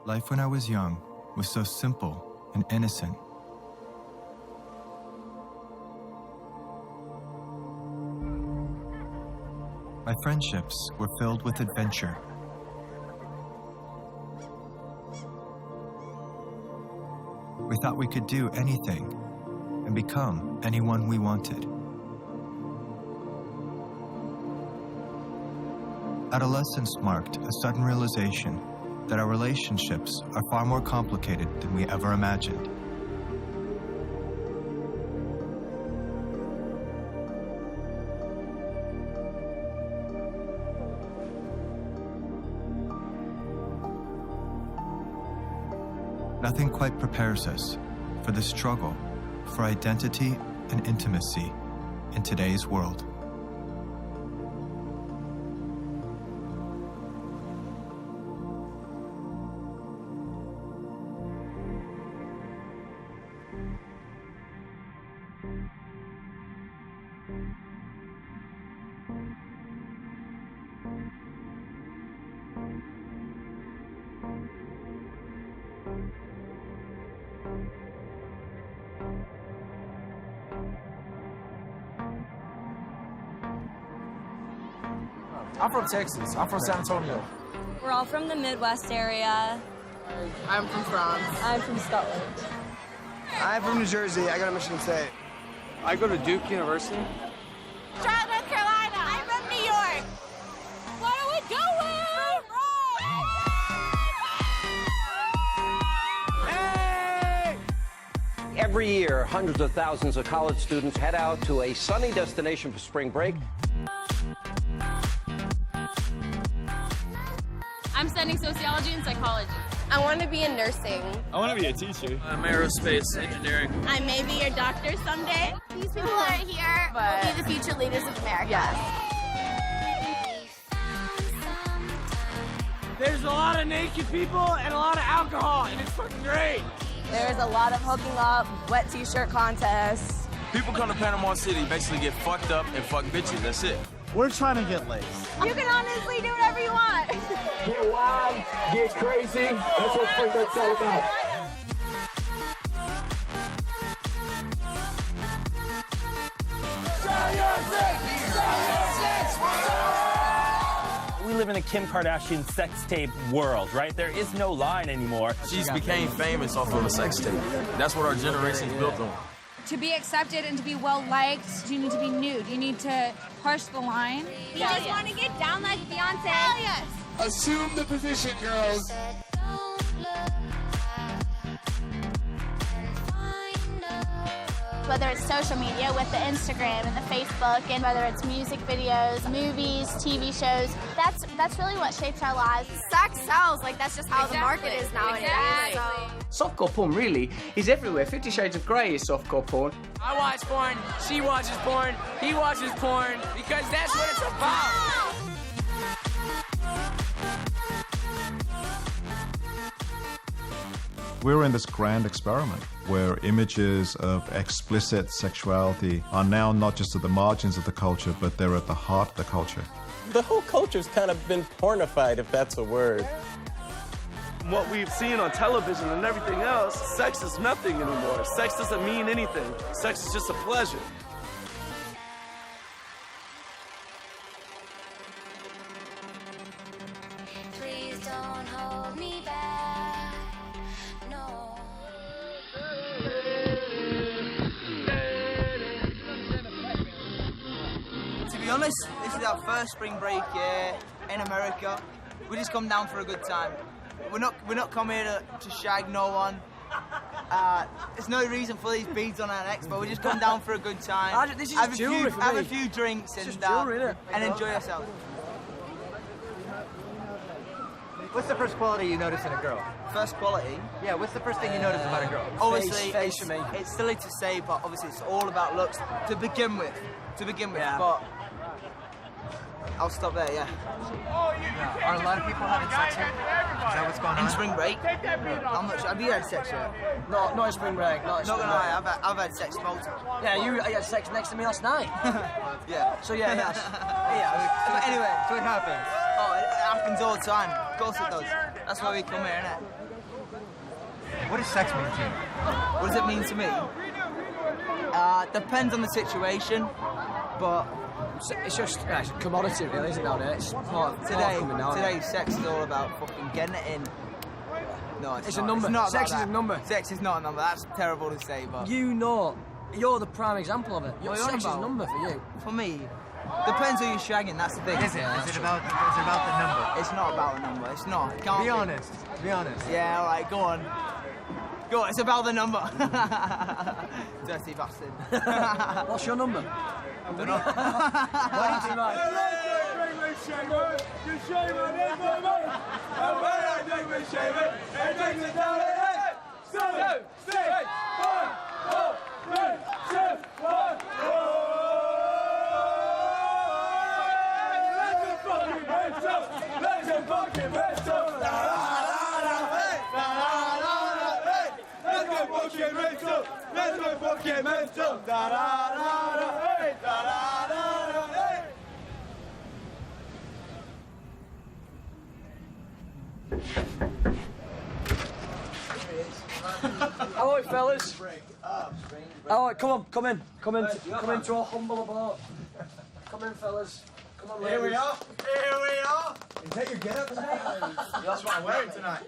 Life when I was young was so simple and innocent. My friendships were filled with adventure. We thought we could do anything and become anyone we wanted. Adolescence marked a sudden realization that our relationships are far more complicated than we ever imagined. Nothing quite prepares us for the struggle for identity and intimacy in today's world. I'm from Texas. I'm from San Antonio. We're all from the Midwest area. I'm from France. I'm from Scotland. I'm from New Jersey. I go to Michigan State. I go to Duke University. Charlotte, North Carolina. I'm from New York. Where are we going? Hey! Every year, hundreds of thousands of college students head out to a sunny destination for spring break. I'm studying sociology and psychology. I want to be in nursing. I want to be a teacher. I'm aerospace engineering. I may be your doctor someday. These people are here will be the future leaders of America. Yes. There's a lot of naked people and a lot of alcohol, and it's fucking great. There's a lot of hooking up, wet t-shirt contests. People come to Panama City, basically get fucked up and fuck bitches. That's it. We're trying to get laid. You can honestly do whatever you want. Get wild, get crazy. That's what spring break's all about. We live in a Kim Kardashian sex tape world, right? There is no line anymore. She's became famous off of a sex tape. That's what our generation's built on. To be accepted and to be well-liked, you need to be nude. You need to push the line. You just want to get down like Beyonce. Hell yes. Assume the position, girls. Whether it's social media with the Instagram and the Facebook, and whether it's music videos, movies, TV shows, that's really what shapes our lives. Sex sells, like that's just how the market is nowadays. Exactly. Softcore porn really is everywhere. 50 Shades of Grey is softcore porn. I watch porn, she watches porn, he watches porn, because that's what it's about. We're in this grand experiment where images of explicit sexuality are now not just at the margins of the culture, but they're at the heart of the culture. The whole culture's kind of been pornified, if that's a word. What we've seen on television and everything else, sex is nothing anymore. Sex doesn't mean anything. Sex is just a pleasure. Please don't hold me back. No. To be honest, this is our first spring break in America. We just come down for a good time. We're not coming here to shag no one. There's no reason for these beads on our necks, but we just come down for a good time. This is have jewelry a few drinks and enjoy ourselves. What's the first quality you notice in a girl? First quality? Yeah, what's the first thing you notice about a girl? Obviously, Face, it's silly to say, but obviously it's all about looks to begin with. Yeah. But I'll stop there, yeah. Are a lot of people having sex here? Is that what's going on? In spring break? I'm not sure. Have you had sex yet? No, not in spring break. Not gonna lie, I've had sex multiple. Yeah, you had sex next to me last night. Yeah. So yeah, yes. Yeah. Anyway, So it happens. oh, it happens all the time. Of course it does. That's why we come here, innit? What does sex mean to you? What does it mean to me? Depends on the situation, but It's just it's a commodity, really, isn't it, nowadays? It's part of coming now, today, sex is all about fucking getting it in. No, It's not. a number. It's not Sex about is a that. number. Sex is not a number. That's terrible to say, but You know, you're the prime example of it. Your What are you on sex is a about? number for you. for me, depends who you're shagging. That's the thing. Is it? Is it about the number? It's not about a number. It's not. It can't Be honest. Be honest. Yeah, all right. Go on. Go on. It's about the number. Dirty bastard. What's your number? I don't know. Why did you like? All right, fellas. All right, come into our humble abode. Come in, fellas. Come on, ladies. Here we are. Is that your get-up tonight? That's what I'm wearing tonight.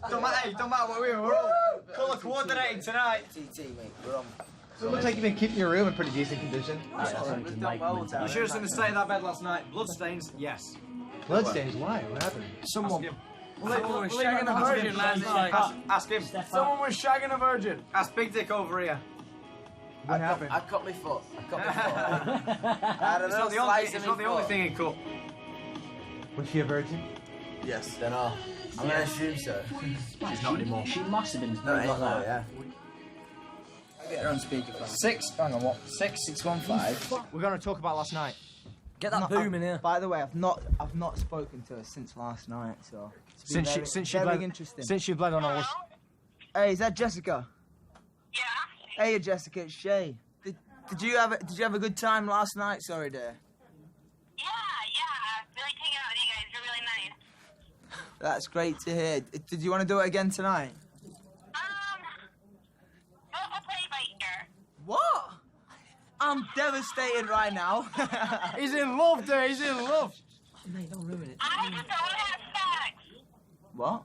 Don't matter what we're all colour coordinating tonight. TT, mate. We're on. So it looks like you've been keeping your room in pretty decent condition. You should have seen the state of that bed last night. Bloodstains, yes. Bloodstains? Why? What happened? Someone was shagging a virgin, lads. Ask him. Someone was shagging a virgin. Ask Big Dick over here. What happened? I cut my foot. It's not the only thing he cut. Was she a virgin? Yes. Then I'm gonna assume so. She's not anymore. She must have been No, it ain't like that. Get her on speakerphone. 615. We're going to talk about last night. Get that boom in here. By the way, I've not spoken to her since last night, so it's been very interesting. Since she bled on us. Hey, is that Jessica? Yeah. Hey, Jessica, it's Shay. Did you have a good time last night? Sorry, dear. Yeah. I like hanging out with you guys. You're really nice. That's great to hear. Did you want to do it again tonight? I'll play by ear. What? I'm devastated right now. He's in love, dude. He's in love. Mate, don't ruin it. I just don't want to have sex. What?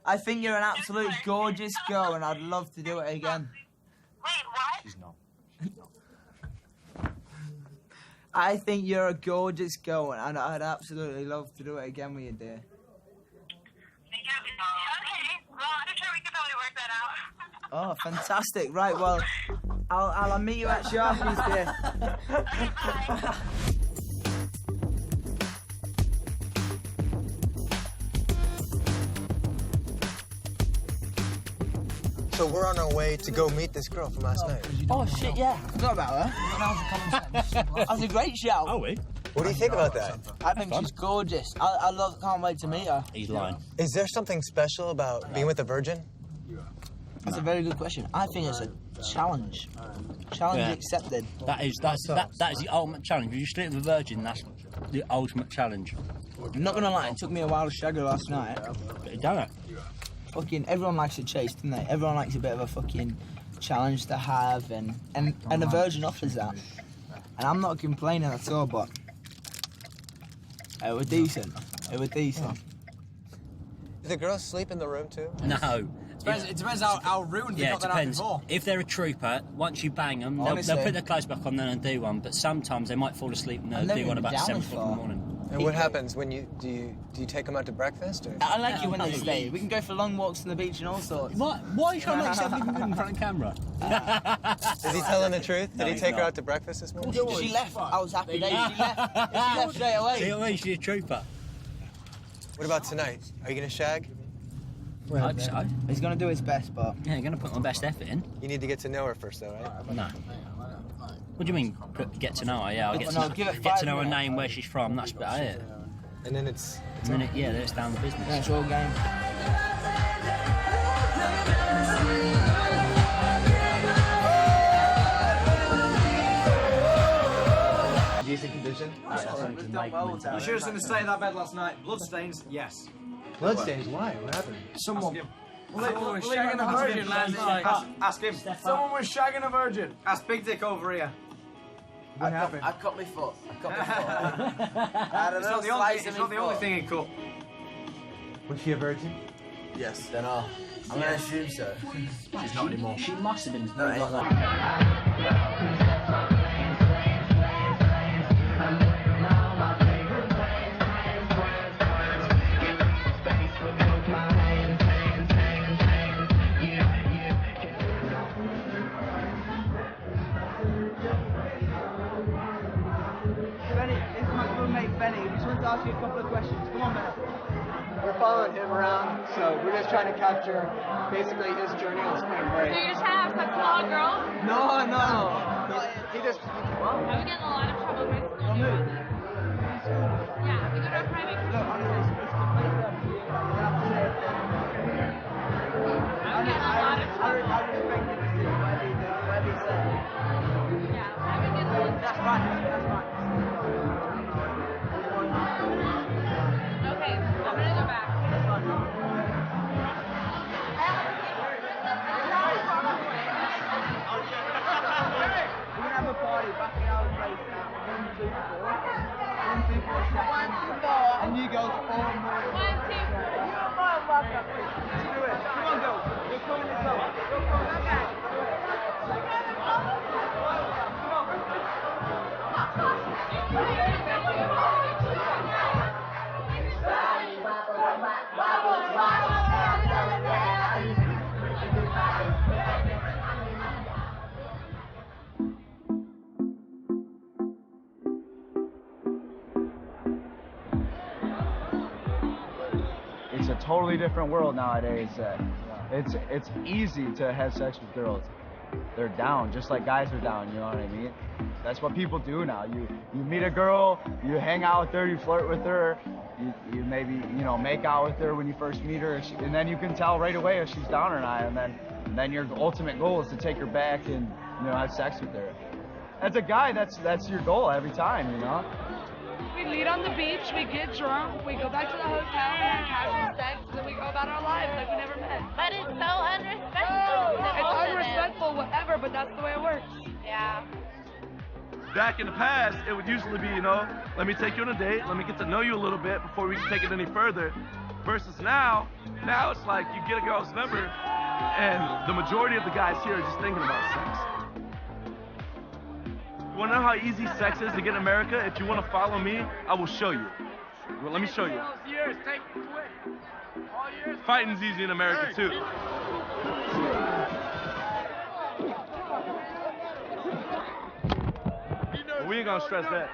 I think you're an absolute gorgeous girl, and I'd love to do it again. Wait, what? She's not. I think you're a gorgeous girl, and I'd absolutely love to do it again with you, dear. Okay, well, I'm sure we could probably work that out. Oh, fantastic. Right, well, I'll meet you at Sharky's, dear. Bye. So we're on our way to go meet this girl from last night. Oh, shit, yeah. I forgot about her. That was a great shout. Oh, we? What do you think about that? I think she's gorgeous. Can't wait to meet her. He's lying. Is there something special about being with a virgin? That's a very good question. I think it's a challenge. Challenge accepted. That is the ultimate challenge. If you sleep with a virgin, that's the ultimate challenge. I'm not gonna lie, it took me a while to shag her last night. But you done it. Fucking everyone likes a chase, don't they? Everyone likes a bit of a fucking challenge to have, and a virgin offers that. And I'm not complaining at all, but it was decent. It was decent. Do the girls sleep in the room too? No. It depends how ruined they got that out before. If they're a trooper, once you bang them, they'll put their clothes back on then and do one. But sometimes they might fall asleep and they'll do one about 7 o'clock in the morning. And what happens when you take them out to breakfast? Or? I like it when they stay. We can go for long walks on the beach and all sorts. Why are you trying to make yourself look good in front of the camera? Is he telling the truth? Did he take her out to breakfast this morning? She left. I was happy days. She left straight away. See what I mean? She's a trooper. What about tonight? Are you gonna shag? I hope so. He's going to do his best, but... Yeah, going to put my best effort in. You need to get to know her first, though, right? No. What do you mean, get to know her? Yeah, I'll get to know her name, where she's from, that's about it. And then it's then it's down the business. Yeah, it's all game. Decent condition? You sure it's going to stay in that bed last night? Bloodstains? Yes. Bloodstains? Why? What happened? Someone was shagging a virgin, man. Ask him. Someone was shagging a virgin. Ask Big Dick over here. What happened? I cut my foot. It's not the only thing he cut. Was she a virgin? Yes. Then I'm going to assume so. She's not anymore. She must have been. Ask you a couple of questions. Come on, man. We're following him around, so we're just trying to capture basically his journey on spring break. So you're just trying to have sex with all girls? No. He just. Are we getting a lot of trouble with school? Yeah, we go to a private school. I'm getting a lot of trouble. I respect the decision, what he said. Yeah, I would get a lot of trouble. That's right. Okay, I'm gonna go back. We're gonna have a party back in our place now. 1, 2, 4. 1, 2, 4 seconds. And you go 4 more. 1, 2, 4. Let's do it. Come on, girls. You're coming as well. Go, okay. It's a totally different world nowadays. It's easy to have sex with girls. They're down, just like guys are down, you know what I mean? That's what people do now. You meet a girl, you hang out with her, you flirt with her, you maybe, make out with her when you first meet her, and then you can tell right away if she's down or not, and then your ultimate goal is to take her back and, have sex with her. As a guy, that's your goal every time, We meet on the beach, we get drunk, we go back to the hotel, we have casual sex, and then we go about our lives like we never met. But it's so unrespectful. It's unrespectful, whatever, but that's the way it works. Yeah. Back in the past, it would usually be, let me take you on a date, let me get to know you a little bit before we can take it any further. Versus now it's like you get a girl's number, and the majority of the guys here are just thinking about sex. You wanna know how easy sex is to get in America? If you wanna follow me, I will show you. Well, let me show you. Fighting's easy in America too. We ain't gonna stress that.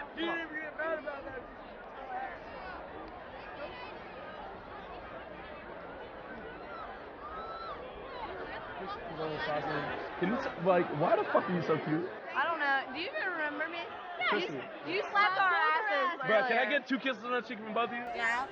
Can you why the fuck are you so cute? I don't know. Do you even remember me? Kiss Yeah, me. you slapped our asses. Bro, can I earlier. get 2 kisses on that cheek from both of you? Yeah.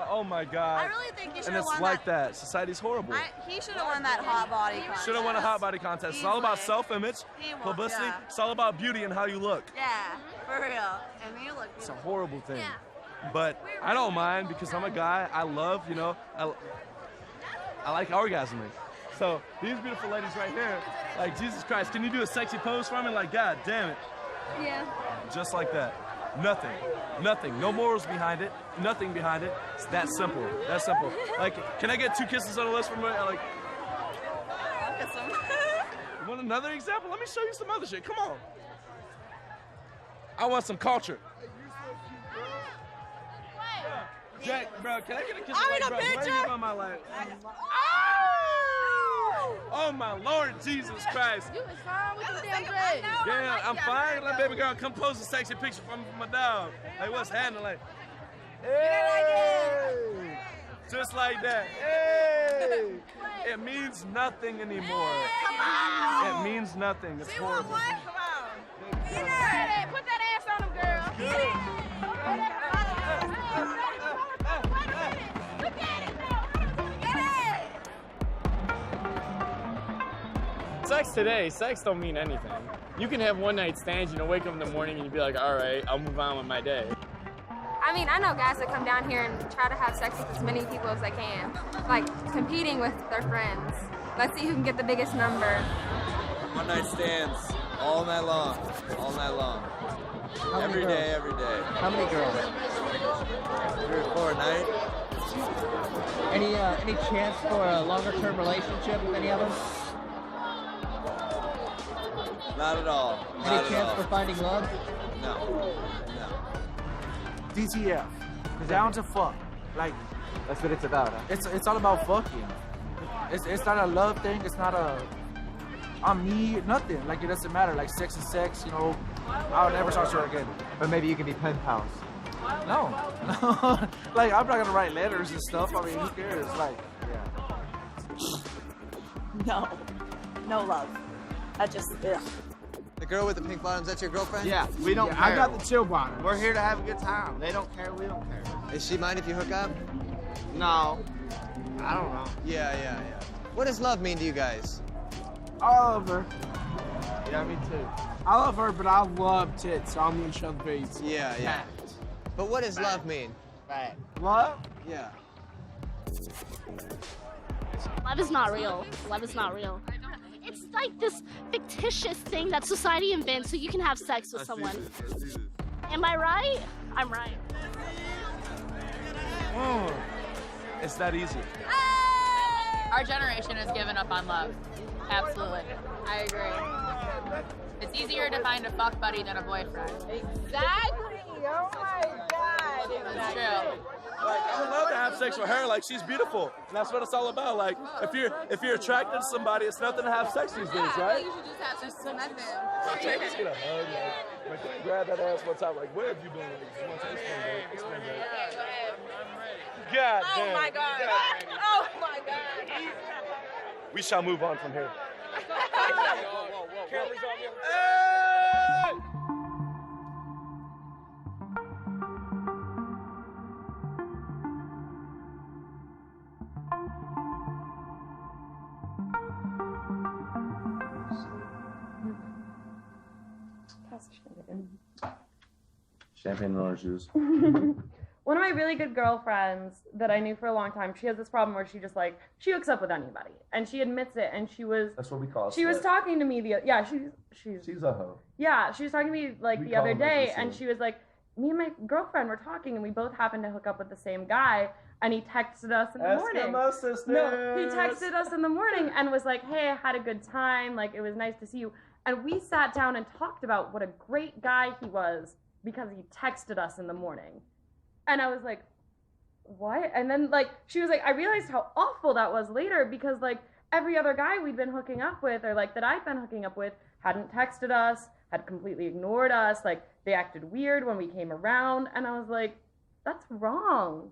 Oh my God. I really think he should And have it's won like that. Society's horrible. He should have won that hot body contest. Should have won a hot body contest. It's all about self-image, He won, publicity. yeah. It's all about beauty and how you look. Yeah, for real. And you look It's a beautiful. horrible thing. Yeah. But I don't mind because I'm a guy. I love, I like orgasming. So these beautiful ladies right here, like, Jesus Christ, can you do a sexy pose for me? Like, God damn it. Yeah. Just like that. Nothing. No morals behind it. Nothing behind it. It's that simple. That simple. Like, can I get 2 kisses on the list from her? Like, I'll kiss him. you want another example? Let me show you some other shit. Come on. I want some culture. Jack, bro, can I get a kiss? I need a bro, where picture. you on my life? Oh my Lord Jesus Christ. You was fine with the damn dress. Yeah, I'm fine. Let baby girl come pose a sexy picture for my dog. Like, what's happening? Like, hey. Just like that. Hey! It means nothing anymore. Come on! It means nothing. It's horrible. Come on. Get it. Put that ass on him, girl. Get it. Look at it. Get it. Sex today, sex don't mean anything. You can have one night stands, wake up in the morning and you be like, all right, I'll move on with my day. I mean, I know guys that come down here and try to have sex with as many people as they can, like competing with their friends. Let's see who can get the biggest number. One night stands all night long, all night long. Every day, every day. How many girls? 3 or 4 a night. Any chance for a longer term relationship with any of them? Not at all. Any chance for finding love? No. DTF. Down to fuck. Like, that's what it's about, huh? It's all about fucking. It's not a love thing. It's not a on me, nothing. Like, it doesn't matter. Like, sex is sex, I'll never talk to her again. But maybe you can be pen pals. No. Like, I'm not gonna write letters and stuff. I mean, who cares? Like, No. No love. I just, ugh. The girl with the pink bottoms, that's your girlfriend? Yeah, we don't care. I got the chill bottom. We're here to have a good time. They don't care, we don't care. Is she mind if you hook up? No. I don't know. Yeah. What does love mean to you guys? I love her. Yeah, me too. I love her, but I love tits, so I'm gonna show the face. Yeah. But what does love mean? Right. Love? Yeah. Love is not real. Love is not real. It's like this fictitious thing that society invents so you can have sex with someone. Am I right? I'm right. It's that easy. Our generation has given up on love. Absolutely. I agree. It's easier to find a fuck buddy than a boyfriend. Exactly. Oh my God. It's true. Like, I would love to have sex with her. Like, she's beautiful, and that's what it's all about. Like, if you're attracted to somebody, it's nothing to have sex these days, right? You should just have sex with nothing. Take us get a hug, like, grab that ass one time. Like, what have you been like? It's been great. God damn. Oh my God. Oh my God. We shall move on from here. Cameras on you. Champagne and orange juice. One of my really good girlfriends that I knew for a long time, she has this problem where she just she hooks up with anybody, and she admits it. And she was That's what we call. She was talking to me she's a hoe. Yeah, she was talking to me the other day, and she was like, me and my girlfriend were talking, and we both happened to hook up with the same guy, and he texted us in the morning. Eskimo sisters. No, he texted us in the morning and was like, hey, I had a good time. Like, it was nice to see you. And we sat down and talked about what a great guy he was because he texted us in the morning. And I was like, what? And then, she was like, I realized how awful that was later because, every other guy we'd been hooking up with or, that I'd been hooking up with hadn't texted us, had completely ignored us. They acted weird when we came around. And I was like, that's wrong.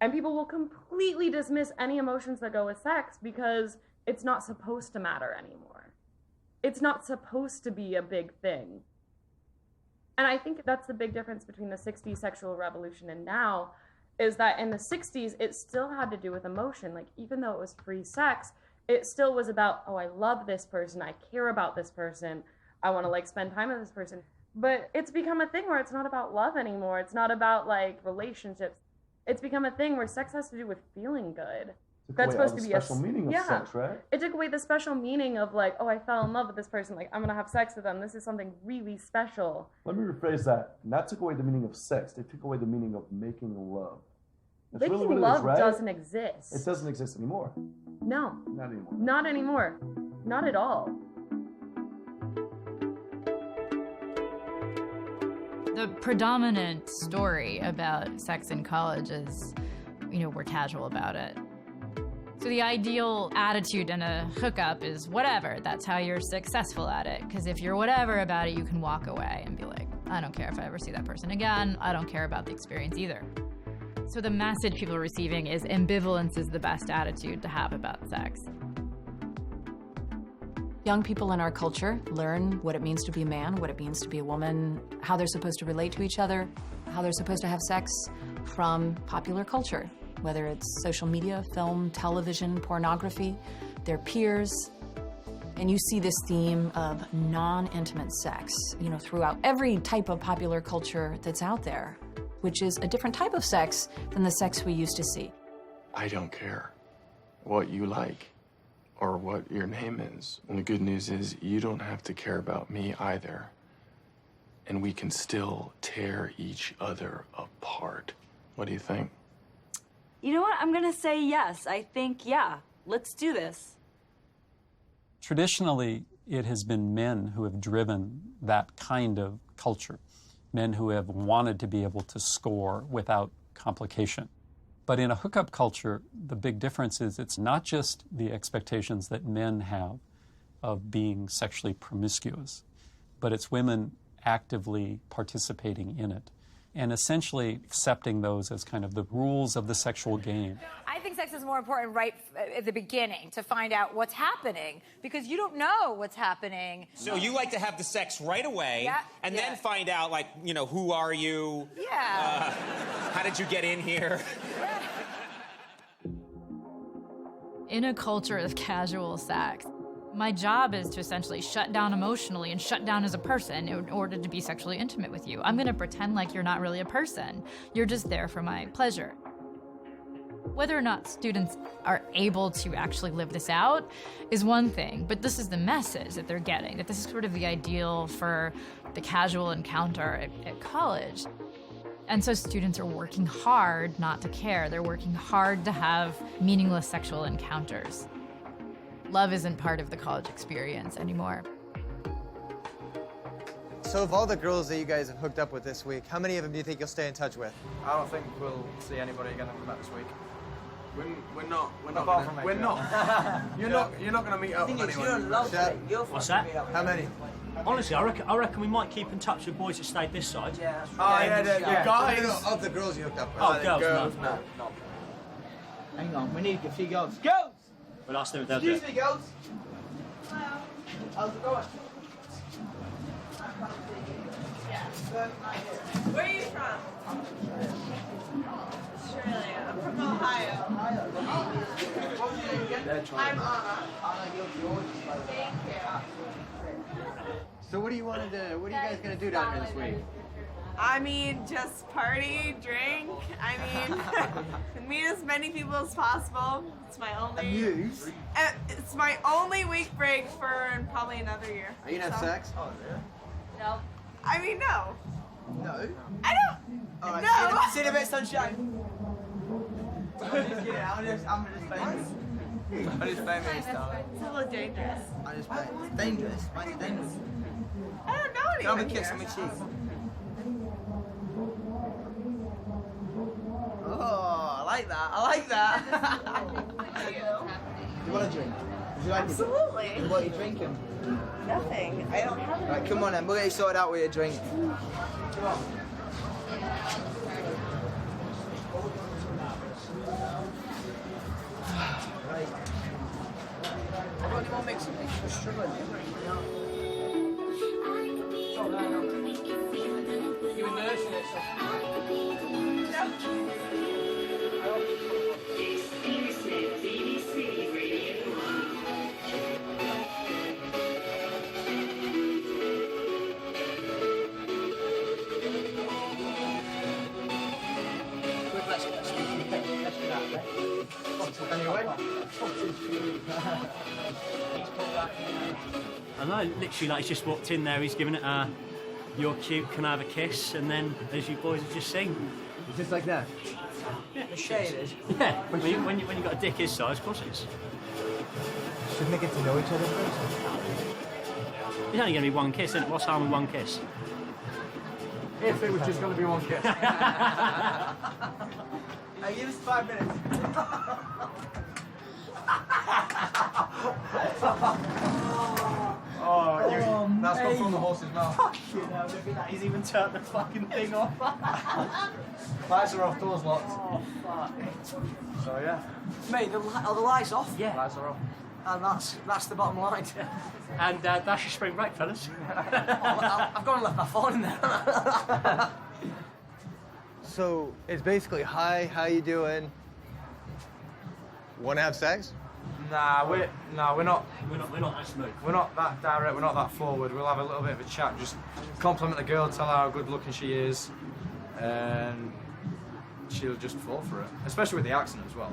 And people will completely dismiss any emotions that go with sex because it's not supposed to matter anymore. It's not supposed to be a big thing. And I think that's the big difference between the 60s sexual revolution and now, is that in the 60s, it still had to do with emotion. Even though it was free sex, it still was about, oh, I love this person, I care about this person, I want to, spend time with this person. But it's become a thing where it's not about love anymore. It's not about, relationships. It's become a thing where sex has to do with feeling good. That's supposed to be a special meaning of sex, right? It took away the special meaning of oh, I fell in love with this person. I'm gonna have sex with them. This is something really special. Let me rephrase that. Not took away the meaning of sex. They took away the meaning of making love. That's making really love is, right? doesn't exist. It doesn't exist anymore. No. Not anymore. Not anymore. Not at all. The predominant story about sex in college is, we're casual about it. So the ideal attitude in a hookup is whatever. That's how you're successful at it. Because if you're whatever about it, you can walk away and be like, I don't care if I ever see that person again. I don't care about the experience either. So the message people are receiving is ambivalence is the best attitude to have about sex. Young people in our culture learn what it means to be a man, what it means to be a woman, how they're supposed to relate to each other, how they're supposed to have sex from popular culture, whether it's social media, film, television, pornography, their peers. And you see this theme of non-intimate sex, throughout every type of popular culture that's out there, which is a different type of sex than the sex we used to see. I don't care what you like or what your name is. And the good news is you don't have to care about me either. And we can still tear each other apart. What do you think? You know what? I'm gonna say yes. I think, yeah, let's do this. Traditionally, it has been men who have driven that kind of culture, men who have wanted to be able to score without complication. But in a hookup culture, the big difference is it's not just the expectations that men have of being sexually promiscuous, but it's women actively participating in it and essentially accepting those as kind of the rules of the sexual game. I think sex is more important right at the beginning to find out what's happening because you don't know what's happening. So you like to have the sex right away and then find out, like, who are you? Yeah. How did you get in here? In a culture of casual sex, my job is to essentially shut down emotionally and shut down as a person in order to be sexually intimate with you. I'm gonna pretend like you're not really a person. You're just there for my pleasure. Whether or not students are able to actually live this out is one thing, but this is the message that they're getting, that this is sort of the ideal for the casual encounter at college. And so students are working hard not to care. They're working hard to have meaningless sexual encounters. Love isn't part of the college experience anymore. So of all the girls that you guys have hooked up with this week, how many of them do you think you'll stay in touch with? I don't think we'll see anybody again after that this week. We're not. You're not gonna meet up with anyone. What's that? How many? Honestly, I reckon we might keep in touch with boys that stayed this side. Yeah, the guys. No, of the girls you hooked up with. Oh, girls, no. Hang on, we need a few girls. Girls! We'll ask them if they'll do Excuse me, girls. Hello. How's it going? Where are you from? Australia. I'm from Ohio. What was your name again? I'm Anna. Thank you. So what do you guys gonna do down here this week? I mean, just party, drink. I mean, meet as many people as possible. It's my only. It's my only week break for probably another year. Are you gonna have sex? Oh, yeah. No. I mean, no. No. I don't. All right, no. See you in a bit, sunshine. I'm just kidding. I'm just famous. I'm just famous, darling. It's a little dangerous. I'm just famous. It's dangerous. Why is it dangerous? I don't know Have anyone a kiss here. on my cheek. Oh, I like that. I like that. You want a drink? Would you like Absolutely. A drink? What are you drinking? Nothing. I don't have Right, come on then. We'll get you sorted out with a drink. Come on. Right. I only want to make something for sugar. Oh, no. You were nursing it, I know, literally, like, he's just walked in there, he's given it a, you're cute, can I have a kiss? And then, as you boys have just seen. Just like that? Yeah, the shade is. Yeah, when you got a dick his size, of course it is. Should we get to know each other first? It's only going to be one kiss, isn't it? What's harm with one kiss? If it was just going to be one kiss. Hey, give us 5 minutes. That that's gone from the horse's mouth. Fucking hell, look at that. He's even turned the fucking thing off. Lights are off, doors locked. Oh, fuck. So, yeah. Mate, are the lights off? Yeah. Lights are off. And that's the bottom line. And that's your spring break, fellas. I've gone and left my phone in there. So it's basically, hi, how you doing? Want to have sex? Nah, we're not that smooth. We're not that direct. We're not that forward. We'll have a little bit of a chat. Just compliment the girl, tell her how good looking she is, and she'll just fall for it. Especially with the accent as well.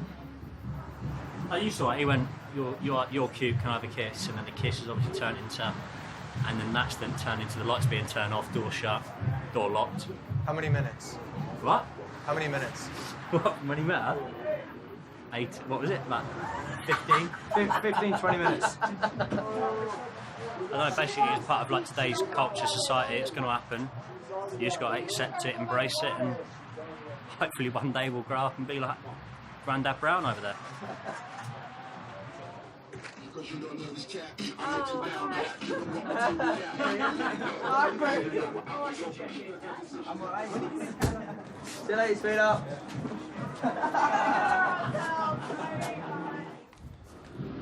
You saw it. He went, "You're cute. Can I have a kiss?" And then the kiss is obviously turned into, and then that's then turned into the lights being turned off, door shut, door locked. How many minutes? What? How many minutes? What? Many minutes? 8. What was it? Like 15? 15, 20 minutes. I know, basically, as part of like today's culture, society, it's going to happen. You just got to accept it, embrace it, and hopefully one day we'll grow up and be like Grandad Brown over there. See you later, sweetheart.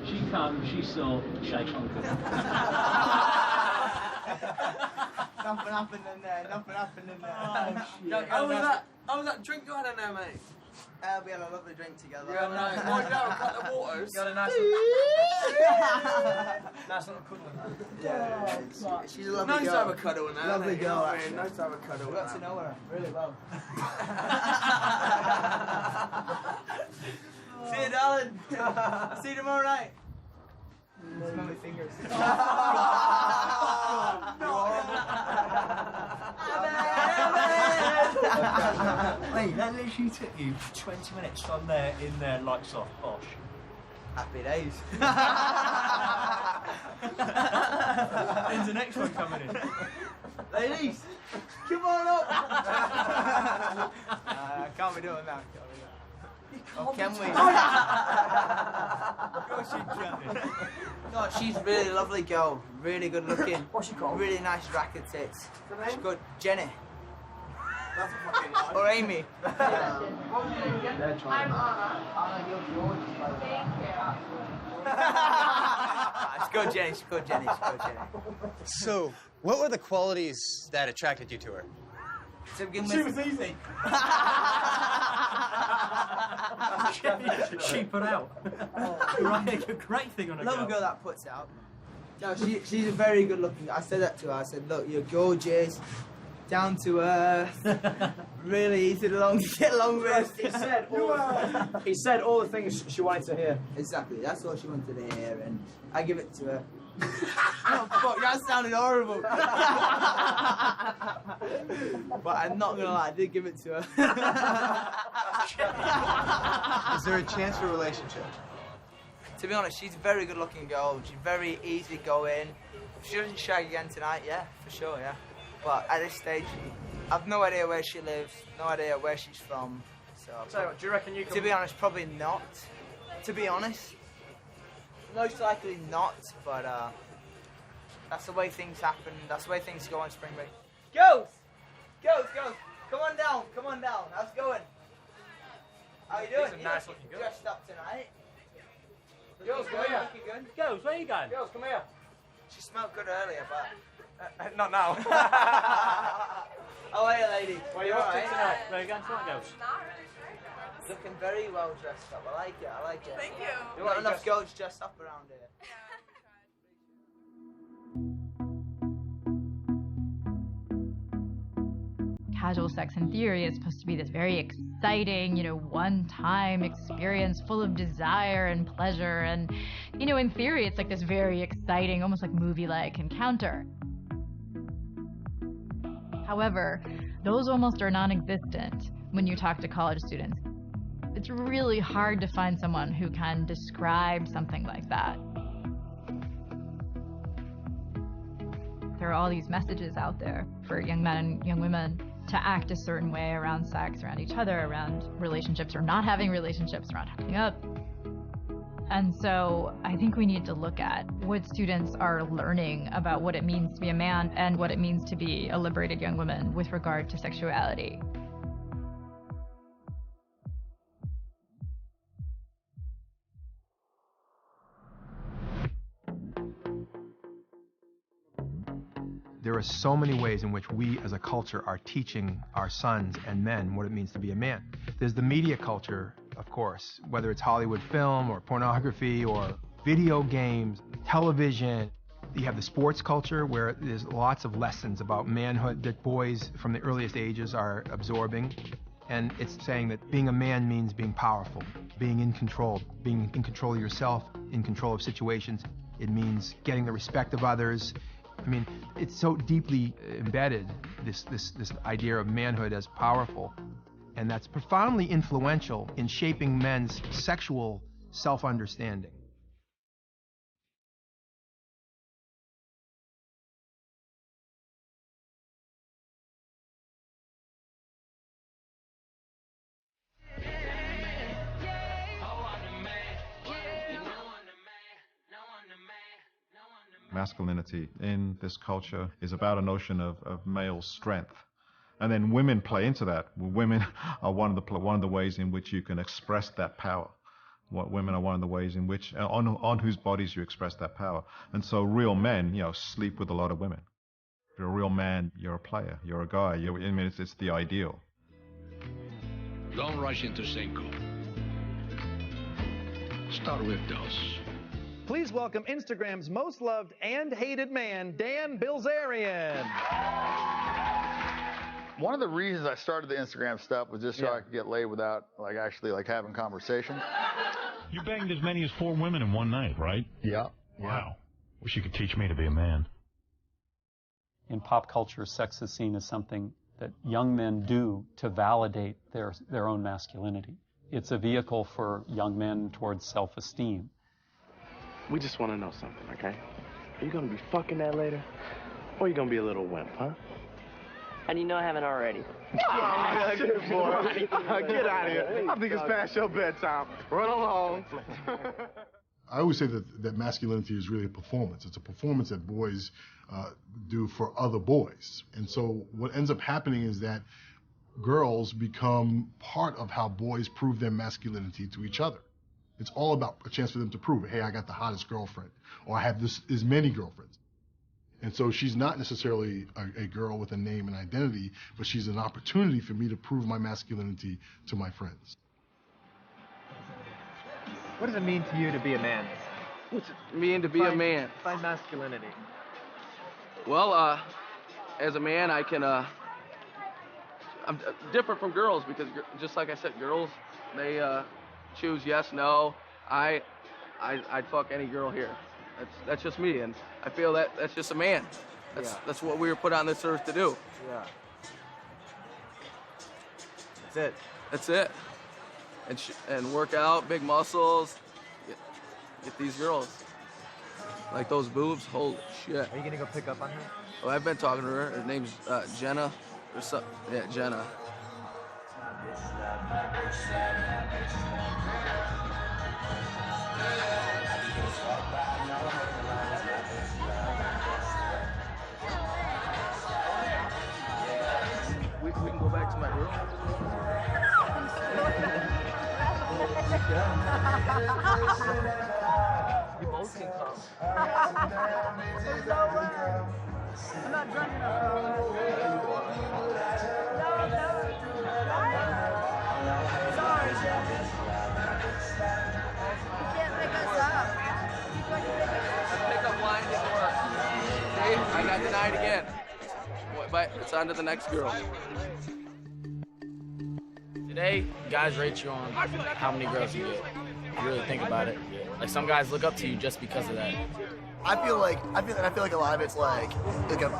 She come, she saw, shake uncle. Nothing happened in there, nothing happened in there. How was that drink you had in there, mate? We had a lovely drink together. Yeah, right. Why you don't cut the waters? Got a nice little cuddle. Yeah, she's a lovely girl. Nice to have a cuddle now. Lovely girl, I mean, actually. nice to have a cuddle. We got to know her really well. See you, darling. See you tomorrow night. Smell my fingers. Mate, that literally took you 20 minutes from there in there, lights off, posh. Happy days. When's the next one coming in? Ladies, come on up. Can't be doing that. Oh, can we? No, she's a really lovely girl, really good looking. What's she called? Really nice racket tits. She's called Jenny. That's a fucking lie. Or Amy. I'm Anna. It's good, Jenny. She's good, Jenny. She's good, Jenny. So, what were the qualities that attracted you to her? She was easy. She put out. Right, a great thing on a Love girl. a girl that puts out. No, she's a very good looking. I said that to her. I said, look, you're gorgeous, down to earth, really easy to get along with. He said all the things she wanted to hear. Exactly, that's what she wanted to hear, and I give it to her. Oh, fuck, that sounded horrible. But I'm not gonna lie, I did give it to her. Is there a chance for a relationship? To be honest, she's a very good looking girl. She's very easygoing. If she doesn't shag again tonight, yeah, for sure, yeah. But at this stage, I've no idea where she lives, no idea where she's from. So Do you reckon you can... to be honest, probably not. To be honest, most likely not, but that's the way things happen. That's the way things go on spring break. Girls! Girls! Come on down, How's it going? How you doing? These are nice looking girls. Dressed up tonight. Girls, come here. Looking good. Girls, where are you going? Girls, come here. She smelled good earlier, but... Not now. How are you, lady? Where are you up to tonight? Where are you going tonight, girls? Looking very well dressed up. I like it. Thank you. There aren't enough girls dressed up around here. Casual sex in theory is supposed to be this very exciting, one-time experience full of desire and pleasure. And, in theory, it's like this very exciting, almost like movie-like encounter. However, those almost are non-existent when you talk to college students. It's really hard to find someone who can describe something like that. There are all these messages out there for young men and young women to act a certain way around sex, around each other, around relationships or not having relationships, around hooking up. And so I think we need to look at what students are learning about what it means to be a man and what it means to be a liberated young woman with regard to sexuality. There are so many ways in which we as a culture are teaching our sons and men what it means to be a man. There's the media culture, of course, whether it's Hollywood film or pornography or video games, television. You have the sports culture where there's lots of lessons about manhood that boys from the earliest ages are absorbing. And it's saying that being a man means being powerful, being in control of yourself, in control of situations. It means getting the respect of others. I mean, it's so deeply embedded, this idea of manhood as powerful, and that's profoundly influential in shaping men's sexual self-understanding. Masculinity in this culture is about a notion of male strength, and then women play into that. Women are one of the ways in which you can express that power. Women are one of the ways in which on whose bodies you express that power. And so real men, sleep with a lot of women. If you're a real man, you're a player, you're a guy. It's the ideal. Don't rush into Cinco. Start with dos. Please welcome Instagram's most loved and hated man, Dan Bilzerian. One of the reasons I started the Instagram stuff was just so I could get laid without actually having conversations. You banged as many as 4 women in one night, right? Yeah. Wow. Wish you could teach me to be a man. In pop culture, sex is seen as something that young men do to validate their own masculinity. It's a vehicle for young men towards self-esteem. We just want to know something, okay? Are you going to be fucking that later? Or are you going to be a little wimp, huh? How do you know I haven't already? Oh, shit, boy. Get out of here. I think it's past your bedtime. Run along. I always say that masculinity is really a performance. It's a performance that boys do for other boys. And so what ends up happening is that girls become part of how boys prove their masculinity to each other. It's all about a chance for them to prove it. Hey, I got the hottest girlfriend, or I have as many girlfriends. And so she's not necessarily a girl with a name and identity, but she's an opportunity for me to prove my masculinity to my friends. What does it mean to you to be a man? What's it mean to be a man? Find masculinity. Well, as a man, I can, I'm different from girls because, just like I said, girls, they, choose yes, no. I'd fuck any girl here. That's just me, and I feel that's just a man. That's what we were put on this earth to do. Yeah. That's it. That's it. And work out, big muscles, get these girls. Like those boobs, holy shit. Are you gonna go pick up on her? Oh, I've been talking to her. Her name's Jenna. Or something. Yeah, Jenna. We can go back to my room. You both can come. I'm not drunk enough. Sorry, you can't pick us up. Pick up line didn't work. See, I got denied again. But it's on to the next girl. Today, guys rate you on how many girls you get. If you really think about it. Like some guys look up to you just because of that. I feel like a lot of it's like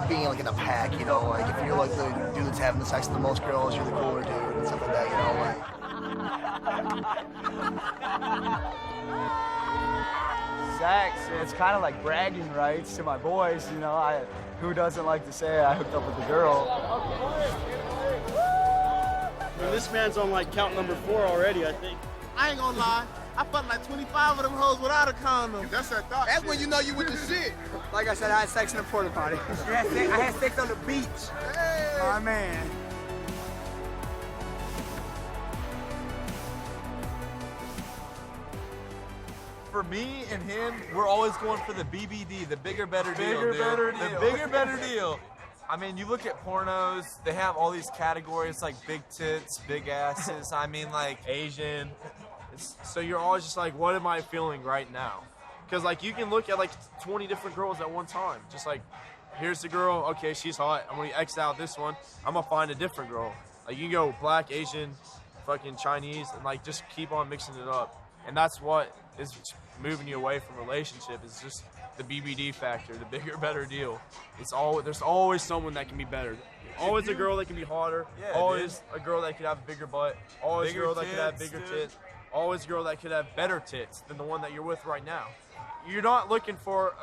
being like in a pack, you know, like if you're like the dude that's having the sex with the most girls, you're the cooler dude and stuff like that, you know, like. Sex, it's kind of like bragging rights to my boys, you know. Who doesn't like to say I hooked up with a girl? I mean, this man's on like count number 4 already, I think. I ain't gonna lie, I fucked like 25 of them hoes without a condom. That's that thought. That's when you know you with the shit. Like I said, I had sex in a porta potty. I had sex on the beach. Hey. My man. For me and him, we're always going for the BBD, the bigger, better deal. The bigger, better deal. I mean, you look at pornos, they have all these categories like big tits, big asses, I mean like Asian. So you're always just like, what am I feeling right now? Because like you can look at like 20 different girls at one time. Just like, here's the girl, okay, she's hot. I'm gonna X out this one. I'm gonna find a different girl. Like you can go black, Asian, fucking Chinese, and like just keep on mixing it up. And that's what is moving you away from relationship, is just the BBD factor, the bigger, better deal. There's always someone that can be better. Always a girl that can be hotter. Yeah, always a girl that could have a bigger butt. Always a girl that could have bigger tits. Always a girl that could have better tits than the one that you're with right now. You're not looking for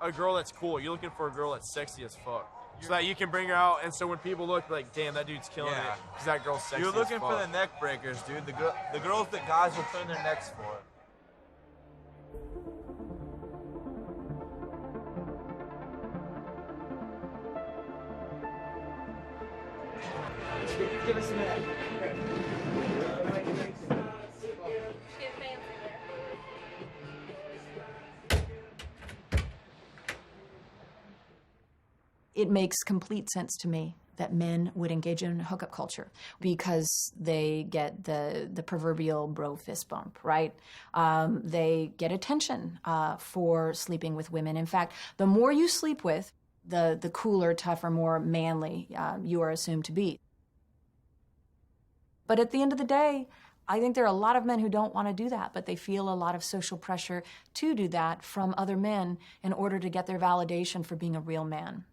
a girl that's cool. You're looking for a girl that's sexy as fuck. So that you can bring her out, and so when people look, like, damn, that dude's killing it, because that girl's sexy You're looking as for fuck. the neck breakers, dude. The girls that guys will turn their necks for. Give us a minute. It makes complete sense to me that men would engage in hookup culture because they get the proverbial bro fist bump, right? They get attention for sleeping with women. In fact, the more you sleep with, the cooler, tougher, more manly you are assumed to be. But at the end of the day, I think there are a lot of men who don't want to do that, but they feel a lot of social pressure to do that from other men in order to get their validation for being a real man.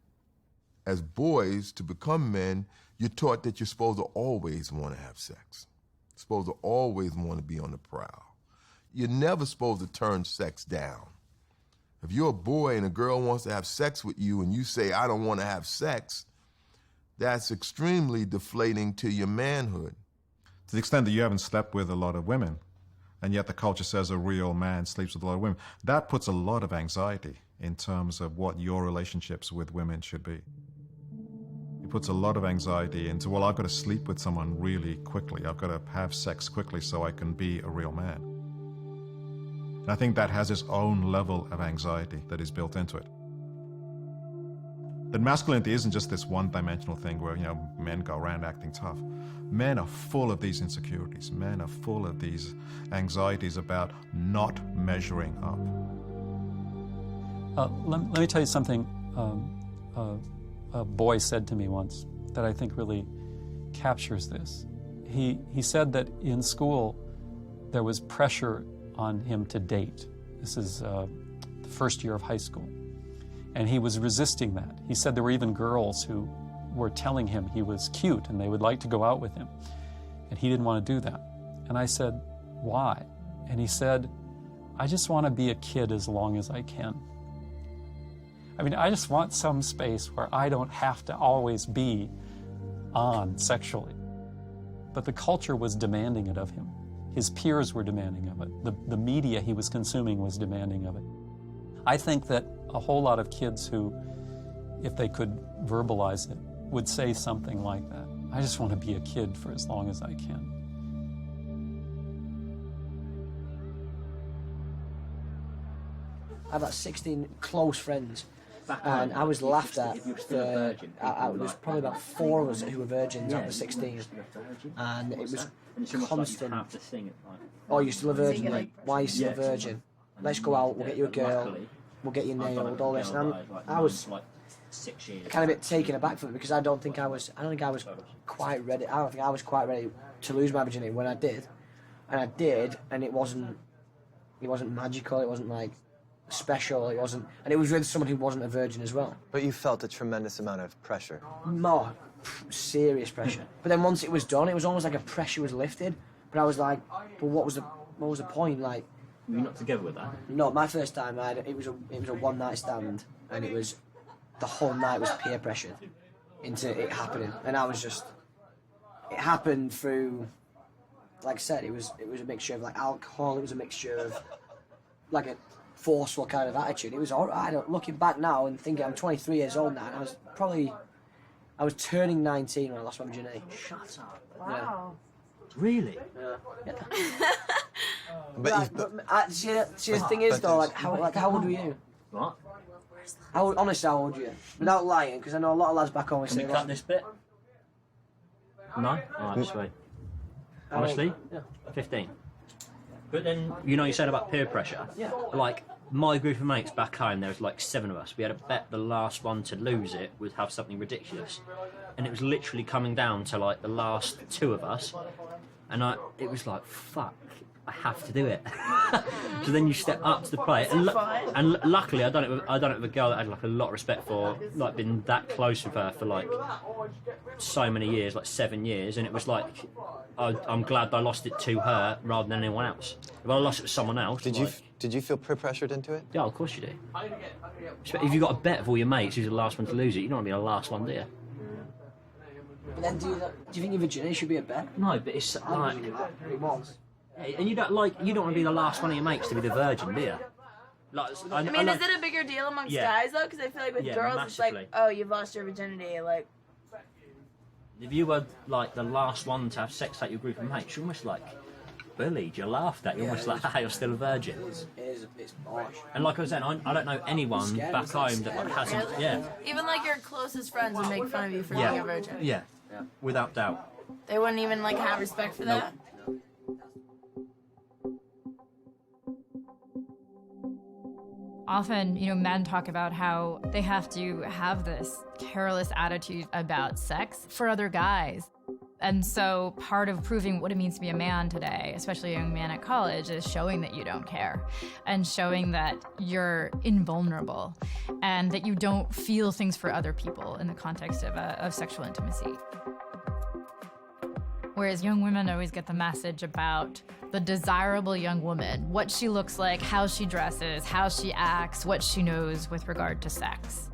As boys, to become men, you're taught that you're supposed to always want to have sex. You're supposed to always want to be on the prowl. You're never supposed to turn sex down. If you're a boy and a girl wants to have sex with you and you say, I don't want to have sex, that's extremely deflating to your manhood. To the extent that you haven't slept with a lot of women, and yet the culture says a real man sleeps with a lot of women, that puts a lot of anxiety in terms of what your relationships with women should be. It puts a lot of anxiety into, well, I've got to sleep with someone really quickly. I've got to have sex quickly so I can be a real man. And I think that has its own level of anxiety that is built into it. That masculinity isn't just this one-dimensional thing where, men go around acting tough. Men are full of these insecurities. Men are full of these anxieties about not measuring up. Let me tell you something a boy said to me once that I think really captures this. He said that in school there was pressure on him to date. This is the first year of high school. And he was resisting that. He said there were even girls who were telling him he was cute and they would like to go out with him. And he didn't want to do that. And I said, why? And he said, I just want to be a kid as long as I can. I mean, I just want some space where I don't have to always be on sexually. But the culture was demanding it of him. His peers were demanding of it. The media he was consuming was demanding of it. I think that a whole lot of kids who, if they could verbalize it, would say something like that. I just want to be a kid for as long as I can. I've got 16 close friends, and I was laughed at for, there's probably about 4 of us who were virgins out of the 16, and it was constant, oh, you're still a virgin, like, why are you still a virgin? Let's go out, we'll get you a girl, we'll get you nailed, all this, and I was kind of a bit taken aback from it because I don't think I was quite ready. I don't think I was quite ready to lose my virginity when I did, and it wasn't magical. It wasn't like special. It wasn't, and it was with someone who wasn't a virgin as well. But you felt a tremendous amount of pressure. More serious pressure. But then once it was done, it was almost like a pressure was lifted. But I was like, but what was the point? Like, were you not together with that? No, my first time it was a one night stand, and it was. The whole night was peer pressured into it happening, and I was just. It happened through like I said, it was a mixture of like alcohol. It was a mixture of like a forceful kind of attitude. It was all right. Looking back now and thinking, I'm 23 years old now, and I was turning 19 when I lost my virginity. Shut up. Wow. Really? Yeah. But see, the thing is though, how old were you? What? Honestly, how old were you? Without lying, because I know a lot of lads back home Can say. we cut this bit? No? Alright, sweet. Honestly? Yeah. 15. But then, you said about peer pressure. Yeah. Like, my group of mates back home, there was like 7 of us. We had a bet the last one to lose it would have something ridiculous. And it was literally coming down to like the last 2 of us. And it was like, fuck, I have to do it. So then you step up to the plate. And luckily, I done it with a girl that I had like a lot of respect for, like been that close with her for like so many years, like 7 years. And it was like, I'm glad I lost it to her rather than anyone else. If I lost it to someone else... Did you feel peer-pressured into it? Yeah, of course you do. If you've got a bet of all your mates who's the last one to lose it, you don't want to be the last one, do you? But then, do you think your virginity should be a bet? No, but it's like... It was. And you don't want to be the last one of your mates to be the virgin, do you? Like, I mean, is it a bigger deal amongst guys though? Because I feel like with girls, massively. it's like, oh, you've lost your virginity, like. If you were like the last one to have sex at your group of mates, you're almost like bullied. You're laughed at. You're almost like, hey, you're still a virgin. It's harsh. And like I was saying, I don't know anyone back home that like, hasn't. Really? Yeah. Even like your closest friends would make fun of you for being a virgin. Yeah. Without doubt. They wouldn't even like have respect for that. Often, men talk about how they have to have this careless attitude about sex for other guys. And so part of proving what it means to be a man today, especially a young man at college, is showing that you don't care and showing that you're invulnerable and that you don't feel things for other people in the context of sexual intimacy. Whereas young women always get the message about the desirable young woman, what she looks like, how she dresses, how she acts, what she knows with regard to sex.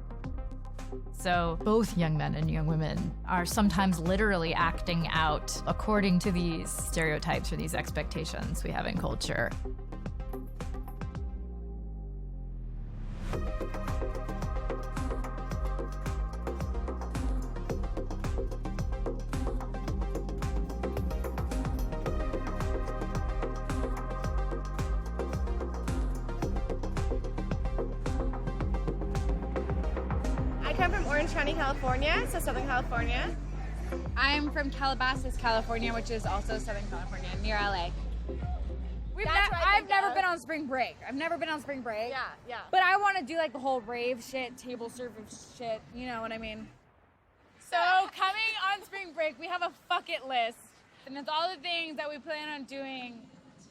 So both young men and young women are sometimes literally acting out according to these stereotypes or these expectations we have in culture. I come from Orange County, California, so Southern California. I'm from Calabasas, California, which is also Southern California, near LA. I've never been on spring break. Yeah. But I want to do like the whole rave shit, table service shit, you know what I mean? So coming on spring break, we have a fuck it list. And it's all the things that we plan on doing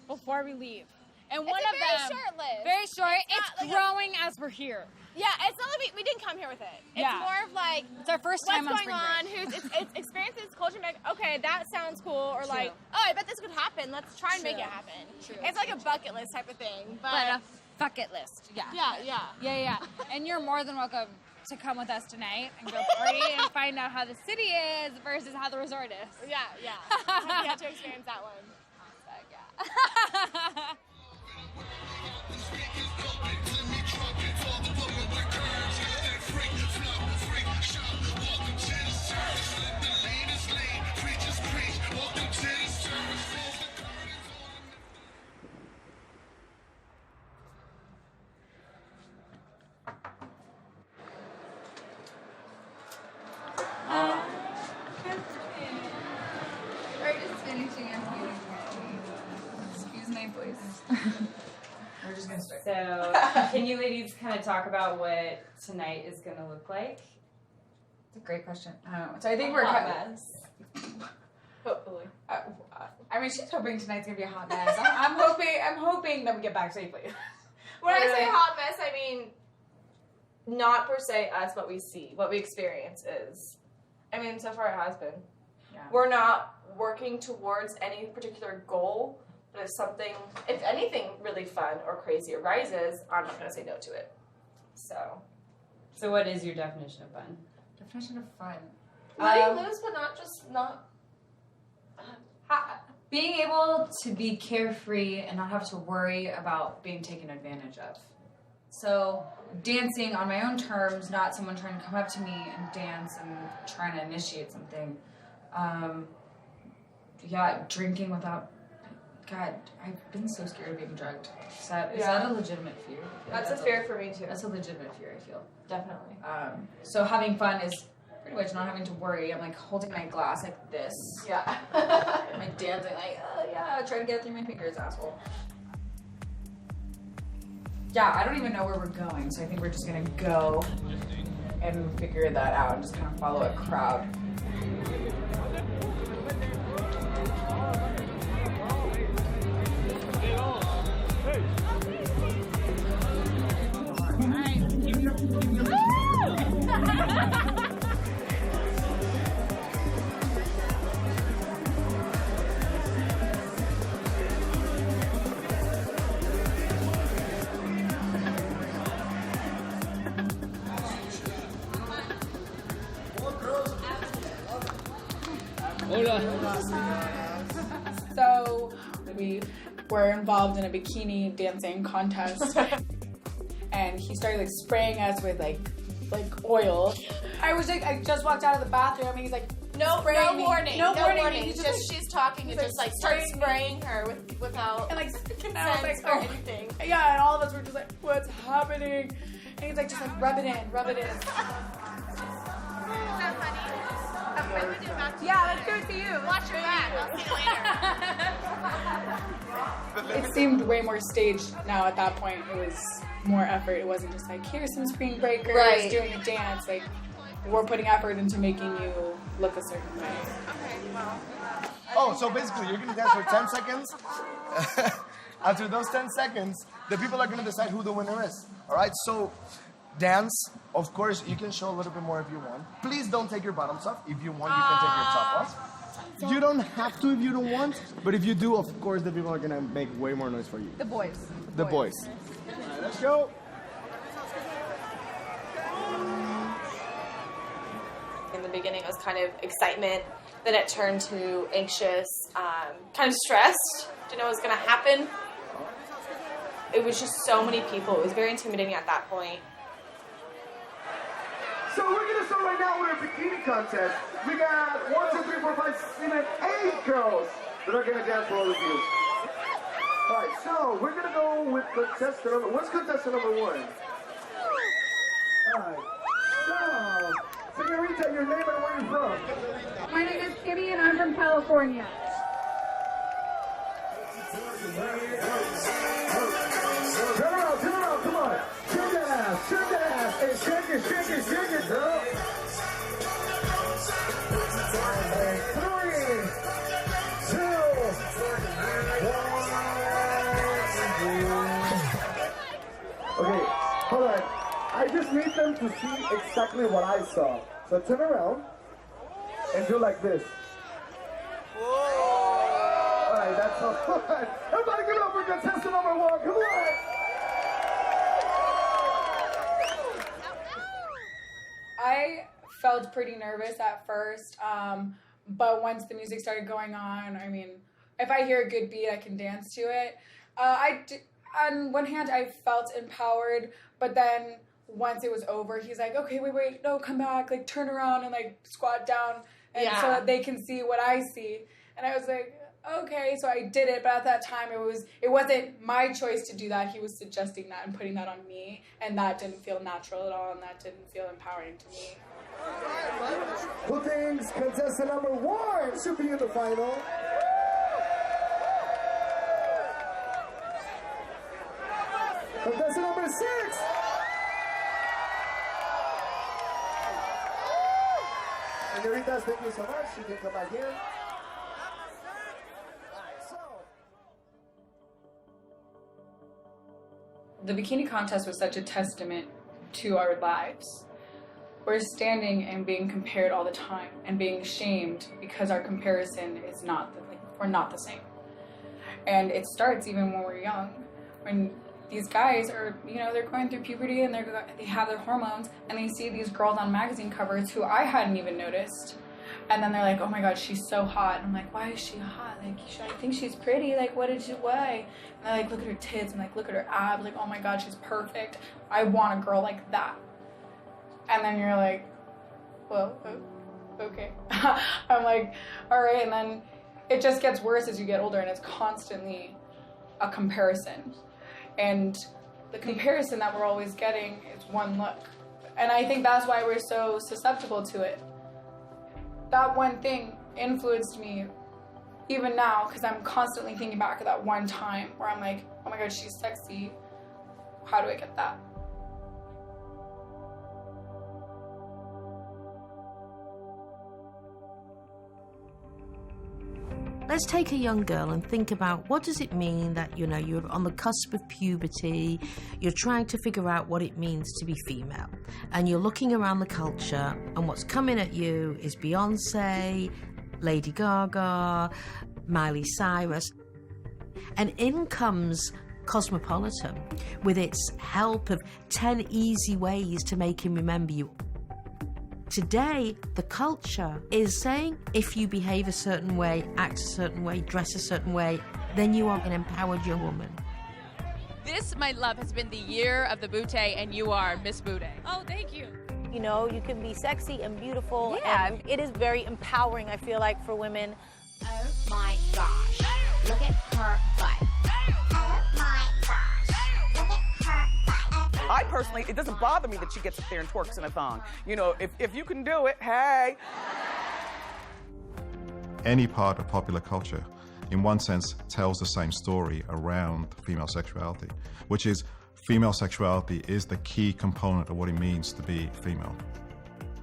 before we leave. And one of them, very short list. Very short. It's It's growing as we're here. Yeah, it's not like we didn't come here with it. It's Yeah. more of like, It's our first time on what's going on, spring break. it's experiences, culture, okay, that sounds cool, or like, oh, I bet this could happen, let's try and make it happen. It's like a bucket list type of thing. But a bucket list, yeah. Yeah. And you're more than welcome to come with us tonight and go party and find out how the city is versus how the resort is. Yeah. You have to experience that one. Yeah. We're just finishing our meeting. Excuse me, please. We're just gonna start. So, can you ladies kind of talk about what tonight is gonna look like? It's a great question. So I think we're hot mess. Hopefully. I mean, she's hoping tonight's gonna be a hot mess. I'm hoping that we get back safely. When I say hot mess, I mean not per se us, what we see, what we experience is. I mean, so far it has been. Yeah. We're not working towards any particular goal, but if something, if anything really fun or crazy arises, I'm not going to say no to it. So what is your definition of fun? Definition of fun. Letting loose, but not just not. being able to be carefree and not have to worry about being taken advantage of. So dancing on my own terms, not someone trying to come up to me and dance and trying to initiate something. Yeah, drinking without, God, I've been so scared of being drugged. Is that a legitimate fear? That's a fear for me too. That's a legitimate fear, I feel. Definitely. So having fun is pretty much not having to worry. I'm like holding my glass like this. Yeah. I'm like dancing like, oh yeah, trying to get it through my fingers, asshole. Yeah, I don't even know where we're going, so I think we're just gonna go and figure that out and just kind of follow a crowd. So we were involved in a bikini dancing contest, and he started like spraying us with like oil. I was like, I just walked out of the bathroom, and he's like, No warning. No warning. He's just she's talking and just like starts spraying her without and like consent like, or anything. Yeah, and all of us were just like, what's happening? And he's like, just like rub it in, rub it in. Is that funny? Okay, we'll do it back to Yeah, let's do it to you. Watch your back. I'll see you later. It seemed way more staged now at that point. It was more effort. It wasn't just like, here's some spring breakers doing a dance. Like, we're putting effort into making you look a certain way. Okay, well. Oh, so basically you're gonna dance for 10 seconds. After those 10 seconds, the people are gonna decide who the winner is. All right, so dance. Of course, you can show a little bit more if you want. Please don't take your bottoms off. If you want, you can take your top off. You don't have to if you don't want, but if you do, of course, the people are gonna make way more noise for you. The boys. The boys. All right, let's go. In the beginning, it was kind of excitement. Then it turned to anxious, kind of stressed. Didn't know what was going to happen. It was just so many people. It was very intimidating at that point. So we're going to start right now with our bikini contest. We got 1, 2, 3, 4, 5, 6, 7, 8 girls that are going to dance for all of you. All right, so we're going to go with contestant number. What's contestant number 1? All right. So, Senorita, your name and where you're from? My name is Kimmy and I'm from California. Turn around, come on. Shake that ass, and shake it, girl. And 3, 2, 1. Okay, hold on. I just need them to see exactly what I saw. So turn around and do like this. All right, that's all. Everybody give it up for contestant number 1. Come on. I felt pretty nervous at first, but once the music started going on, I mean, if I hear a good beat, I can dance to it. On one hand, I felt empowered, but then once it was over, he's like, okay, wait, no, come back, like turn around and like squat down, and so that they can see what I see. And I was like, okay, so I did it, but at that time it wasn't my choice to do that. He was suggesting that and putting that on me, and that didn't feel natural at all, and that didn't feel empowering to me. Who thinks contestant number 1 should be in the final? Contestant number 6. Senoritas, thank you so much. You can come back here. The bikini contest was such a testament to our lives. We're standing and being compared all the time and being shamed because our comparison is we're not the same. And it starts even when we're young, when these guys are, they're going through puberty and they have their hormones, and they see these girls on magazine covers who I hadn't even noticed. And then they're like, oh my God, she's so hot. And I'm like, why is she hot? Like, I think she's pretty. Like, why? And they're like, look at her tits. And like, look at her abs. Like, oh my God, she's perfect. I want a girl like that. And then you're like, well, okay. I'm like, all right. And then it just gets worse as you get older, and it's constantly a comparison. And the comparison that we're always getting is one look. And I think that's why we're so susceptible to it. That one thing influenced me even now, because I'm constantly thinking back at that one time where I'm like, oh my God, she's sexy. How do I get that? Let's take a young girl and think about what does it mean that, you know, you're on the cusp of puberty, you're trying to figure out what it means to be female, and you're looking around the culture, and what's coming at you is Beyonce, Lady Gaga, Miley Cyrus, and in comes Cosmopolitan with its help of 10 easy ways to make him remember you. Today, the culture is saying if you behave a certain way, act a certain way, dress a certain way, then you are an empowered young woman. This, my love, has been the year of the bootay, and you are Miss Bootay. Oh, thank you. You know, you can be sexy and beautiful. Yeah. And it is very empowering, I feel like, for women. Oh my gosh. Look at her butt. Oh my gosh. Look at her butt. I personally, it doesn't bother me that she gets up there and twerks in a thong. You know, if you can do it, hey. Any part of popular culture, in one sense, tells the same story around female sexuality, which is female sexuality is the key component of what it means to be female.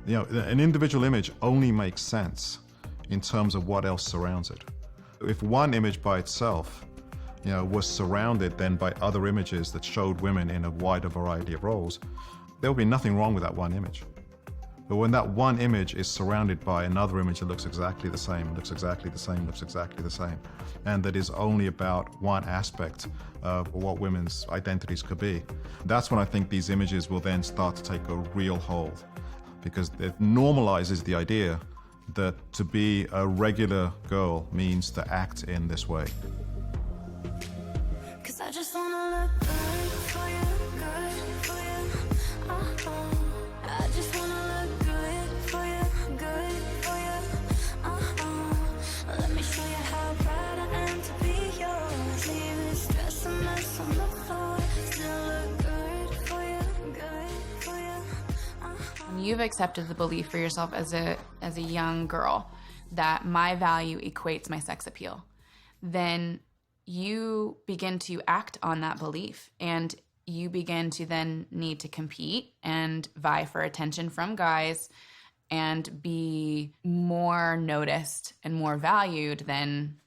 You know, an individual image only makes sense in terms of what else surrounds it. If one image by itself, you know, was surrounded then by other images that showed women in a wider variety of roles, there would be nothing wrong with that one image. But when that one image is surrounded by another image that looks exactly the same, looks exactly the same, looks exactly the same, and that is only about one aspect of what women's identities could be, that's when I think these images will then start to take a real hold, because it normalizes the idea that to be a regular girl means to act in this way. Cause I just wanna look good for you, good for you. I just wanna look good for you, good for you. Let me show you how proud I am to be yours. Leave this dress a mess on the floor. Still look good for you, good for you. When you've accepted the belief for yourself as a young girl that my value equates my sex appeal, then you begin to act on that belief, and you begin to then need to compete and vie for attention from guys and be more noticed and more valued than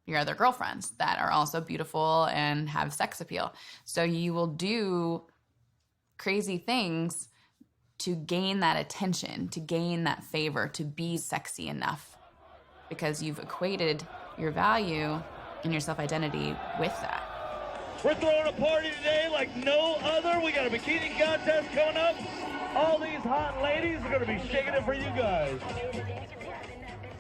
your other girlfriends that are also beautiful and have sex appeal. So you will do crazy things to gain that attention, to gain that favor, to be sexy enough, because you've equated your value and your self-identity with that. We're throwing a party today like no other. We got a bikini contest coming up. All these hot ladies are gonna be shaking it for you guys.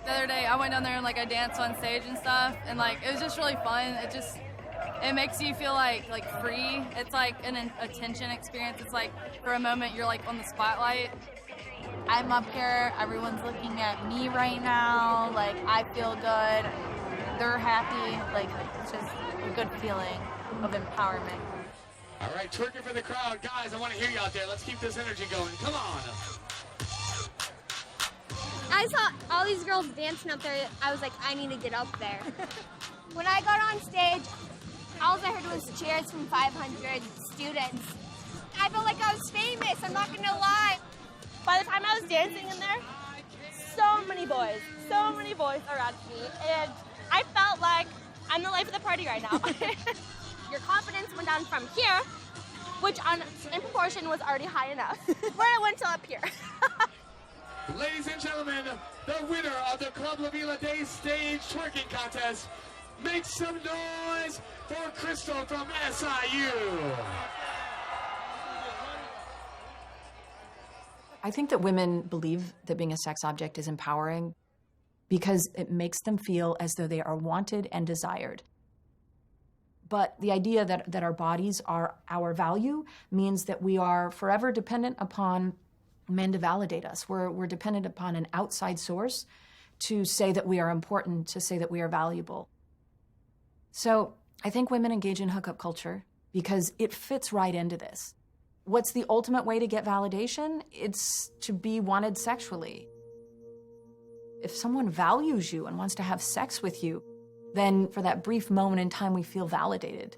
The other day, I went down there and I danced on stage and stuff, and it was just really fun. It makes you feel like free. It's like an attention experience. It's like for a moment you're on the spotlight. I'm up here, everyone's looking at me right now, I feel good, they're happy, it's just a good feeling of empowerment. All right, twerking for the crowd. Guys, I want to hear you out there. Let's keep this energy going. Come on. I saw all these girls dancing up there. I was like, I need to get up there. When I got on stage, all I heard was cheers from 500 students. I felt like I was famous, I'm not going to lie. By the time I was dancing in there, so many boys around me, and I felt like I'm the life of the party right now. Your confidence went down from here, which in proportion was already high enough, where it went to up here. Ladies and gentlemen, the winner of the Club La Vila Day Stage Twerking Contest, make some noise for Crystal from SIU. I think that women believe that being a sex object is empowering. because it makes them feel as though they are wanted and desired. But the idea that our bodies are our value means that we are forever dependent upon men to validate us. We're dependent upon an outside source to say that we are important, to say that we are valuable. So I think women engage in hookup culture because it fits right into this. What's the ultimate way to get validation? It's to be wanted sexually. If someone values you and wants to have sex with you, then for that brief moment in time, we feel validated.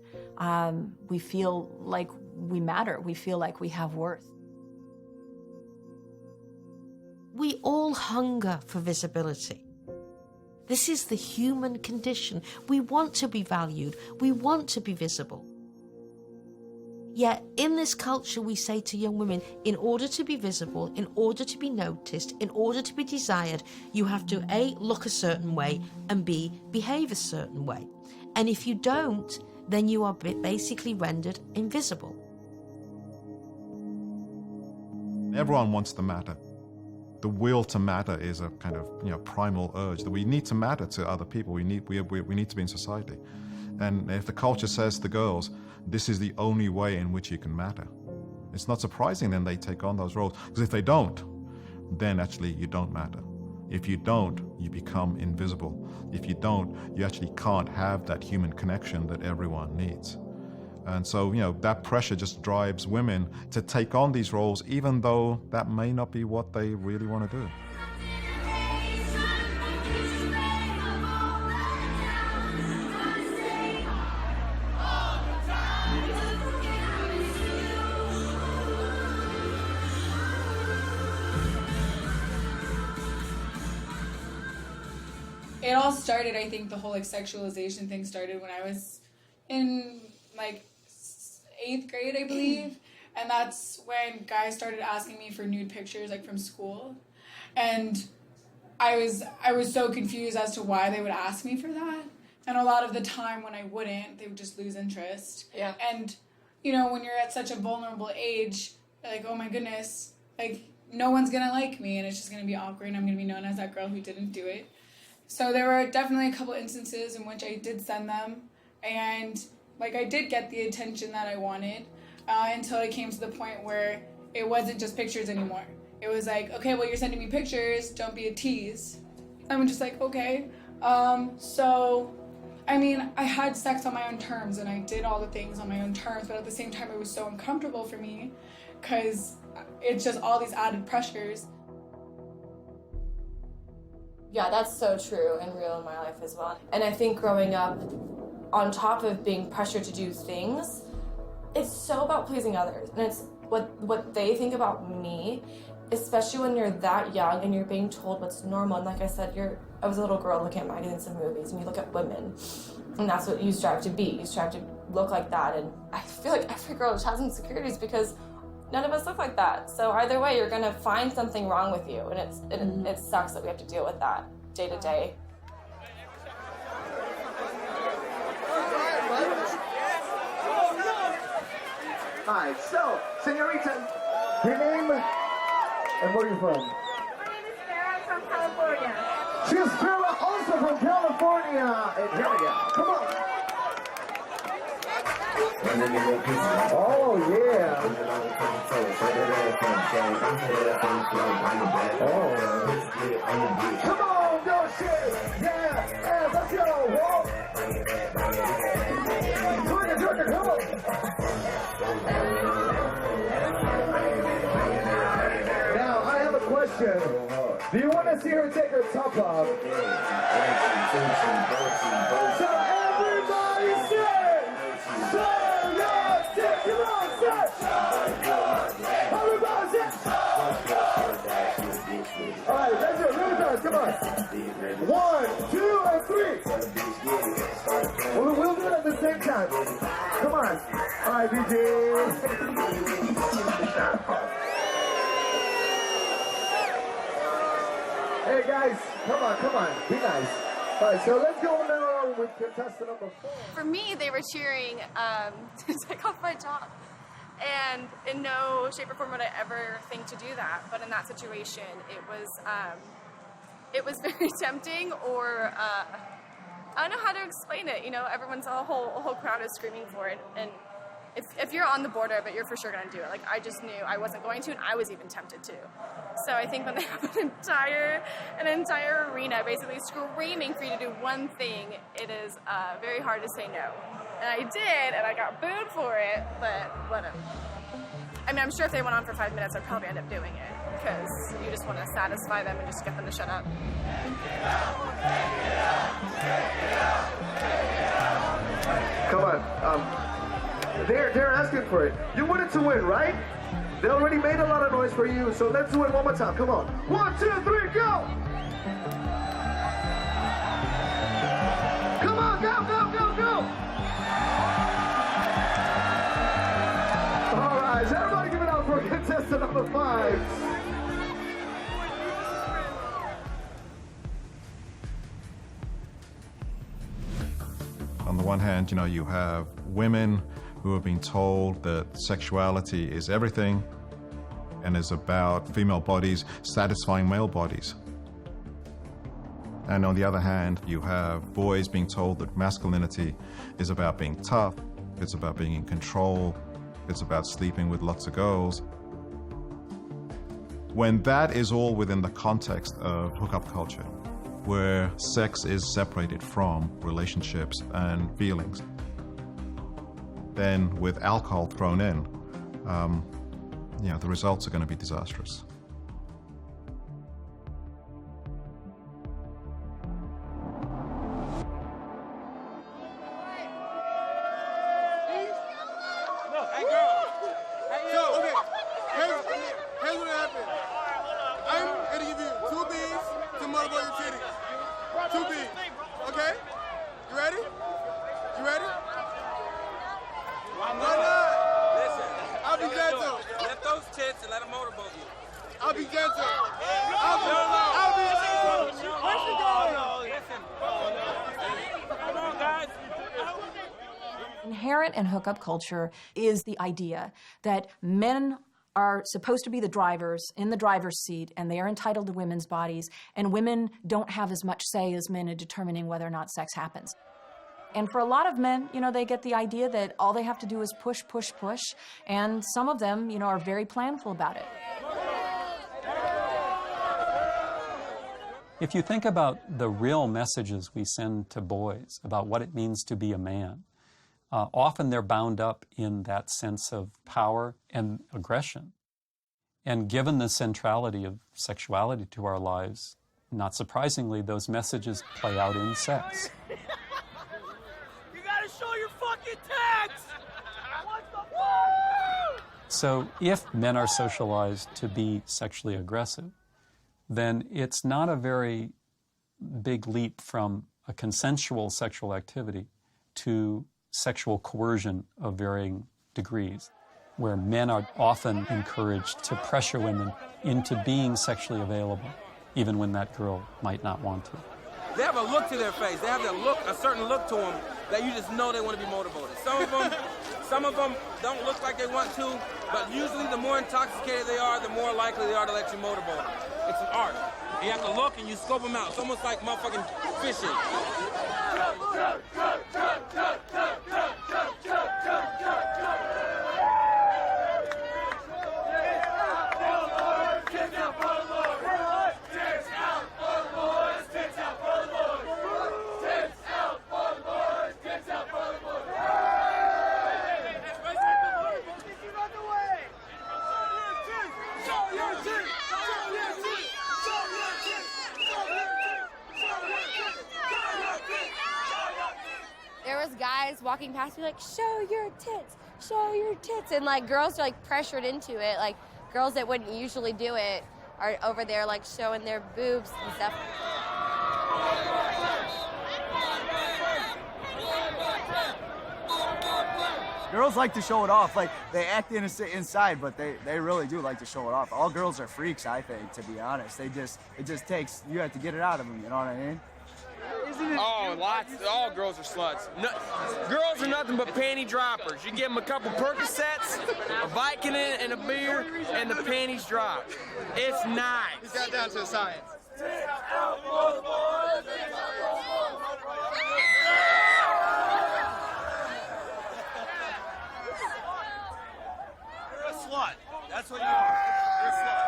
We feel like we matter. We feel like we have worth. We all hunger for visibility. This is the human condition. We want to be valued. We want to be visible. Yet in this culture, we say to young women, in order to be visible, in order to be noticed, in order to be desired, you have to A, look a certain way, and B, behave a certain way. And if you don't, then you are basically rendered invisible. Everyone wants to matter. The will to matter is a kind of primal urge that we need to matter to other people. We need to be in society. And if the culture says to girls, this is the only way in which you can matter, it's not surprising then they take on those roles. Because if they don't, then actually you don't matter. If you don't, you become invisible. If you don't, you actually can't have that human connection that everyone needs. And so, that pressure just drives women to take on these roles, even though that may not be what they really want to do. It all started, I think, the whole sexualization thing started when I was in 8th grade, I believe. And that's when guys started asking me for nude pictures from school. And I was so confused as to why they would ask me for that. And a lot of the time when I wouldn't, they would just lose interest. Yeah. And, when you're at such a vulnerable age, like, oh my goodness, no one's gonna like me and it's just gonna be awkward and I'm gonna be known as that girl who didn't do it. So there were definitely a couple instances in which I did send them, and I did get the attention that I wanted until it came to the point where it wasn't just pictures anymore. It was okay, well, you're sending me pictures, don't be a tease. I'm just okay. So, I had sex on my own terms and I did all the things on my own terms, but at the same time it was so uncomfortable for me because it's just all these added pressures. Yeah, that's so true and real in my life as well. And I think growing up, on top of being pressured to do things, it's so about pleasing others. And it's what they think about me, especially when you're that young and you're being told what's normal. And like I said, I was a little girl looking at magazines and movies, and you look at women, and that's what you strive to be. You strive to look like that. And I feel like every girl has insecurities because none of us look like that. So either way, you're gonna find something wrong with you, and it sucks that we have to deal with that day to day. Alright, so, señorita, your name and where are you from? My name is Sarah. I'm from California. She's Sarah, also from California. And here we go. Come on. Oh, yeah. Come on, go shit. Yeah, let's go. Twerk it, come on. Now, I have a question. Do you want to see her take her top off? So everybody say, show your dick. Come on, say. Everybody say. All right, let's do it really fast. Come on. 1, 2, and 3. We'll do it at the same time. Come on. All right, DJ. Hey guys, come on, be nice. All right, so let's go now with contestant number 4. For me, they were cheering to take off my top. And in no shape or form would I ever think to do that. But in that situation, it was very tempting, or I don't know how to explain it. You know, a whole crowd is screaming for it, and if you're on the border of it, you're for sure going to do it. Like, I just knew I wasn't going to, and I was even tempted to. So I think when they have an entire arena basically screaming for you to do one thing, it is very hard to say no. And I did, and I got booed for it, but whatever. I mean, I'm sure if they went on for 5 minutes, I'd probably end up doing it, because you just want to satisfy them and just get them to shut up. Come on. They're asking for it. You wanted to win, right? They already made a lot of noise for you, so let's do it one more time. Come on. 1, 2, 3, go! Come on, go, go, go, go! All right, so everybody give it up for contestant number 5. On the one hand, you know, you have women who have been told that sexuality is everything and is about female bodies satisfying male bodies. And on the other hand, you have boys being told that masculinity is about being tough, it's about being in control, it's about sleeping with lots of girls. When that is all within the context of hookup culture, where sex is separated from relationships and feelings, then with alcohol thrown in, you know, the results are going to be disastrous. Here's what happened. I'm going to give you 2 beans to motivate your titties. 2 beans, okay? You ready? You ready? Why not? Listen, I'll be gentle. Lift those tits and let them motorboat you. I'll be gentle. I'll be gentle. Where's she going? Come on, guys. Inherent in hookup culture is the idea that men are supposed to be the drivers in the driver's seat, and they are entitled to women's bodies, and women don't have as much say as men in determining whether or not sex happens. And for a lot of men, you know, they get the idea that all they have to do is push, push, push, and some of them, you know, are very planful about it. If you think about the real messages we send to boys about what it means to be a man, often they're bound up in that sense of power and aggression. And given the centrality of sexuality to our lives, not surprisingly, those messages play out in sex. You gotta show your fucking tags! What the fuck? So if men are socialized to be sexually aggressive, then it's not a very big leap from a consensual sexual activity to sexual coercion of varying degrees, where men are often encouraged to pressure women into being sexually available, even when that girl might not want to. They have a look to their face. They have a certain look to them that you just know they want to be motivated. Some of them don't look like they want to, but usually the more intoxicated they are, the more likely they are to let you motivate them. It's an art. You have to look and you scope them out. It's almost like motherfucking fishing. There was guys walking past me like, show your tits, and like girls are like pressured into it. Like girls that wouldn't usually do it are over there like showing their boobs and stuff. Girls like to show it off. Like, they act innocent inside, but they really do like to show it off. All girls are freaks, I think, to be honest. It just takes, you have to get it out of them, you know what I mean? Oh, lots. All girls are sluts. No, girls are nothing but panty droppers. You give them a couple Percocets, a Vicodin, and a beer, and the panties drop. It's nice. He's got down to a science. You're a slut. That's what you are. You're a slut.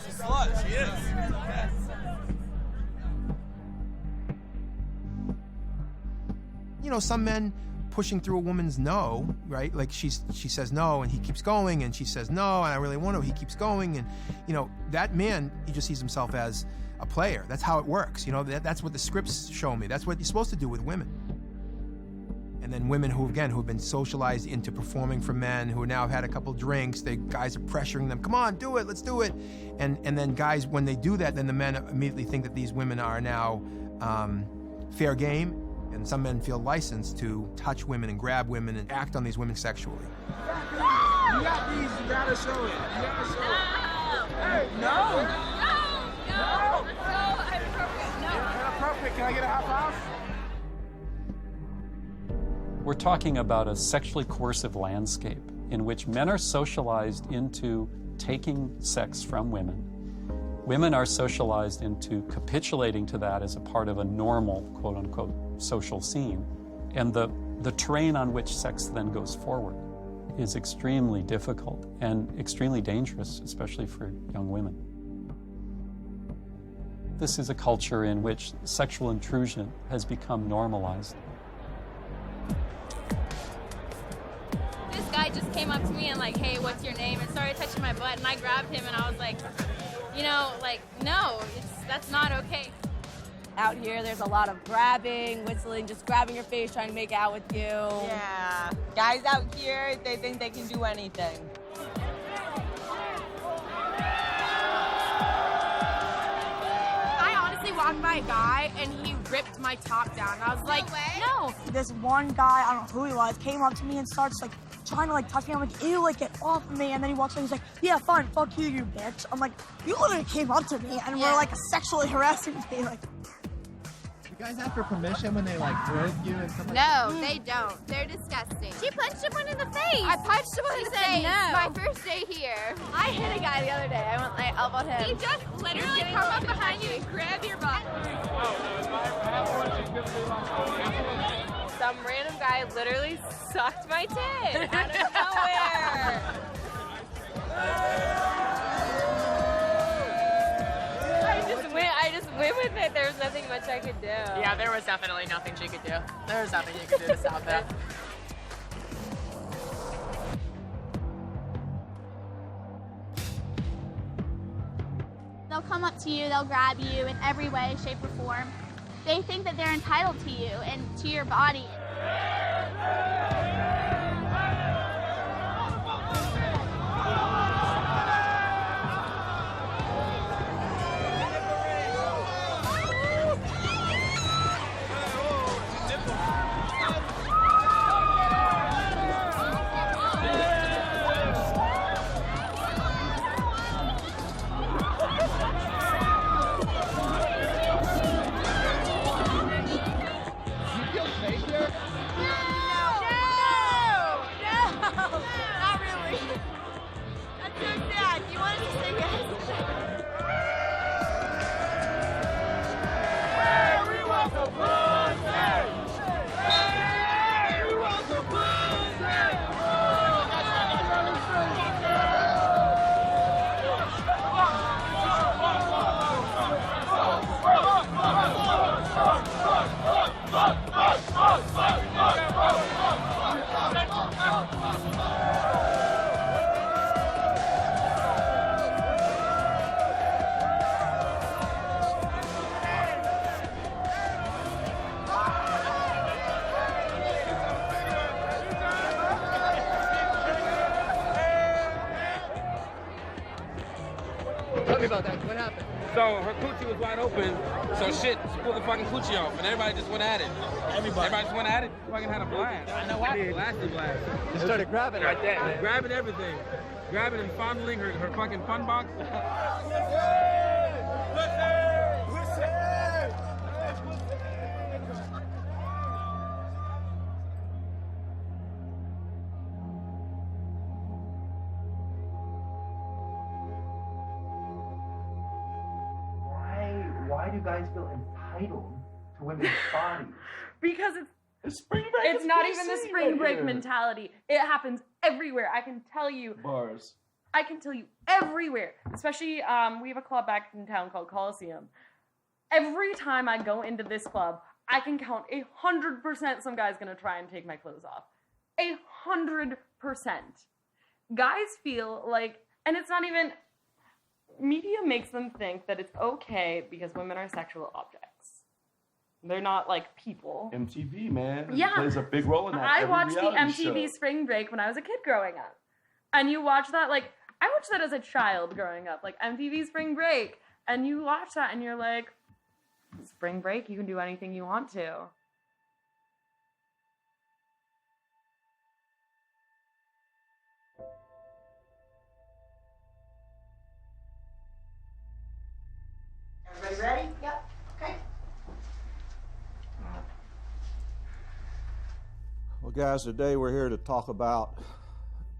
She's a slut. She is. Yes. You know, some men pushing through a woman's no, right? Like she says no and he keeps going, and she says no and I really want to, he keeps going, and you know, that man, he just sees himself as a player. That's how it works. You know, that's what the scripts show me. That's what you're supposed to do with women. And then women who have been socialized into performing for men, who now have had a couple drinks, guys are pressuring them, come on, do it, let's do it. And then guys, when they do that, then the men immediately think that these women are now fair game. And some men feel licensed to touch women and grab women and act on these women sexually. You got these, you gotta show it. You gotta show it. Hey, no! No! So inappropriate. No. Inappropriate. Can I get a half house? We're talking about a sexually coercive landscape in which men are socialized into taking sex from women. Women are socialized into capitulating to that as a part of a normal, quote-unquote, social scene. And the terrain on which sex then goes forward is extremely difficult and extremely dangerous, especially for young women. This is a culture in which sexual intrusion has become normalized. This guy just came up to me and like, hey, what's your name? And started touching my butt, and I grabbed him and I was like, you know, like, no, that's not okay. Out here, there's a lot of grabbing, whistling, just grabbing your face, trying to make out with you. Yeah. Guys out here, they think they can do anything. I honestly walked by a guy and he ripped my top down. I was like, no. This one guy, I don't know who he was, came up to me and starts like trying to like touch me. I'm like, ew, like get off of me. And then he walks in, he's like, yeah, fine, fuck you, you bitch. I'm like, you literally came up to me and were like sexually harassing me. Like, you guys ask for permission when they like grab you and stuff like No, they don't. They're disgusting. She punched someone in the face. I punched someone in the face. No. My first day here. I hit a guy the other day. I went like elbowed him. He just literally come up behind you and grab your butt. Some random guy literally sucked my tit out of nowhere. I just went with it. There was nothing much I could do. Yeah, there was definitely nothing she could do. There was nothing you could do to stop it. They'll come up to you, they'll grab you in every way, shape, or form. They think that they're entitled to you and to your body. Tell me about that. What happened? So her coochie was wide open, so she pulled the fucking coochie off, and everybody just went at it. Everybody just went at it. Fucking had a blast. I know what? Blasted blast. Just started grabbing right there. Grabbing everything. Grabbing and fondling her fucking fun box. why do guys feel entitled to women's bodies? Because it's spring break. It's not even the spring break mentality. It happens everywhere. I can tell you. Bars. I can tell you everywhere. Especially, we have a club back in town called Coliseum. Every time I go into this club, I can count 100% some guy's gonna try and take my clothes off. 100%. Guys feel like, and it's not even, media makes them think that it's okay because women are sexual objects. They're not like people. MTV, man. Yeah. It plays a big role in that. I Every watched the reality MTV show. Spring Break when I was a kid growing up. And you watch that, like, I watched that as a child growing up, like MTV Spring Break. And you watch that and you're like, spring break, you can do anything you want to. Everybody ready? Yep. Okay. Well, guys, today we're here to talk about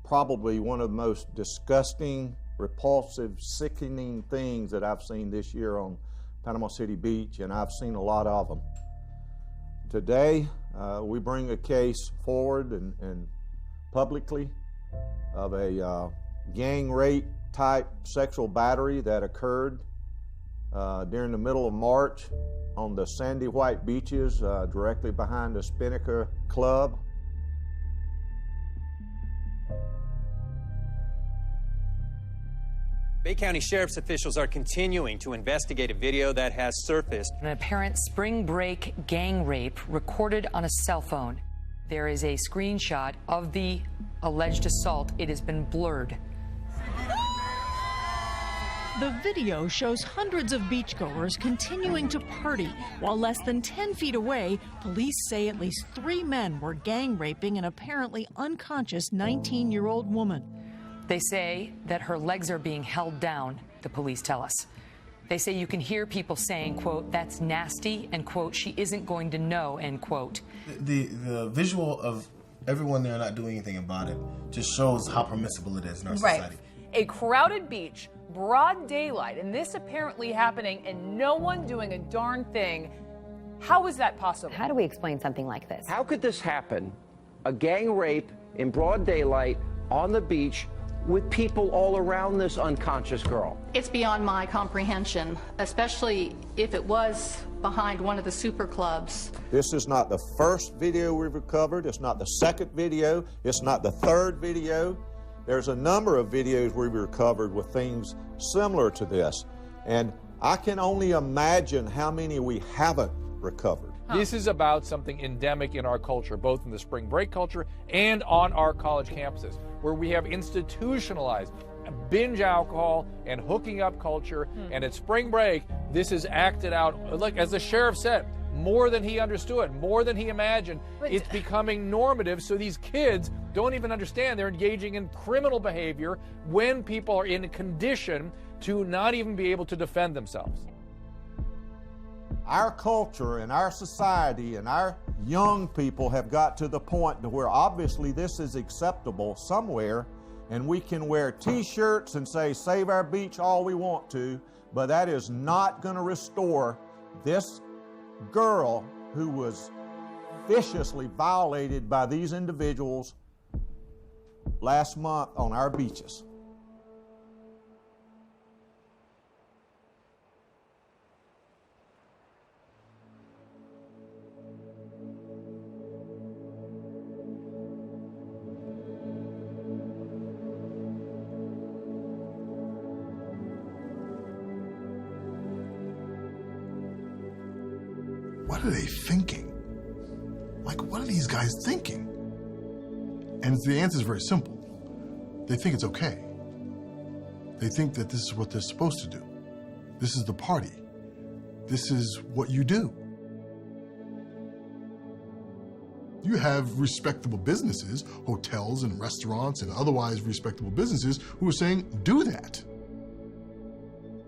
probably one of the most disgusting, repulsive, sickening things that I've seen this year on Panama City Beach, and I've seen a lot of them. Today, we bring a case forward and publicly of a gang rape type sexual battery that occurred during the middle of March on the sandy white beaches directly behind the Spinnaker Club. Bay County Sheriff's officials are continuing to investigate a video that has surfaced. An apparent spring break gang rape recorded on a cell phone. There is a screenshot of the alleged assault. It has been blurred. The video shows hundreds of beachgoers continuing to party, while less than 10 feet away, police say at least 3 men were gang raping an apparently unconscious 19-year-old woman. They say that her legs are being held down, the police tell us. They say you can hear people saying, quote, "That's nasty," and, quote, "She isn't going to know," end quote. The visual of everyone there not doing anything about it just shows how permissible it is in our society. A crowded beach, broad daylight, and this apparently happening and no one doing a darn thing. How is that possible? How do we explain something like this? How could this happen? A gang rape in broad daylight on the beach with people all around this unconscious girl. It's beyond my comprehension, especially if it was behind one of the super clubs. This is not the first video we've recovered. It's not the second video. It's not the third video. There's a number of videos we've recovered with things similar to this. And I can only imagine how many we haven't recovered. This is about something endemic in our culture, both in the spring break culture and on our college campuses, where we have institutionalized binge alcohol and hooking up culture. And at spring break, this is acted out, like as the sheriff said, more than he understood, more than he imagined. It's becoming normative, so these kids don't even understand they're engaging in criminal behavior when people are in a condition to not even be able to defend themselves. Our culture and our society and our young people have got to the point to where obviously this is acceptable somewhere, and we can wear t-shirts and say save our beach all we want to, but that is not going to restore this girl who was viciously violated by these individuals last month on our beaches. What are they thinking? Like, what are these guys thinking? And the answer is very simple. They think it's okay. They think that this is what they're supposed to do. This is the party. This is what you do. You have respectable businesses, hotels and restaurants and otherwise respectable businesses who are saying, do that.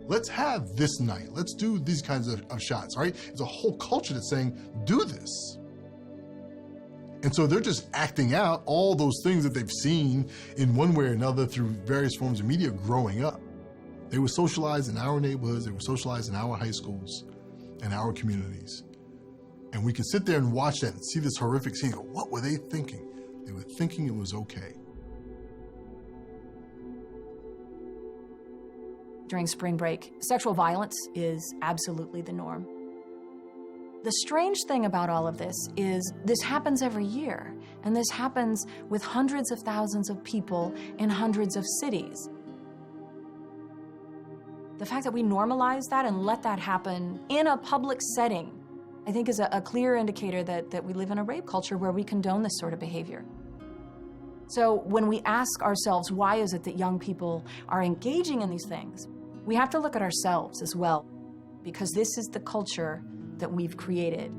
Let's have this night. Let's do these kinds of shots, right? It's a whole culture that's saying, do this. And so they're just acting out all those things that they've seen in one way or another through various forms of media growing up. They were socialized in our neighborhoods. They were socialized in our high schools. in our communities. And we can sit there and watch that and see this horrific scene. What were they thinking? They were thinking it was okay. During spring break, sexual violence is absolutely the norm. The strange thing about all of this is this happens every year, and this happens with hundreds of thousands of people in hundreds of cities. The fact that we normalize that and let that happen in a public setting, I think is a clear indicator that we live in a rape culture where we condone this sort of behavior. So when we ask ourselves, why is it that young people are engaging in these things, we have to look at ourselves as well, because this is the culture that we've created.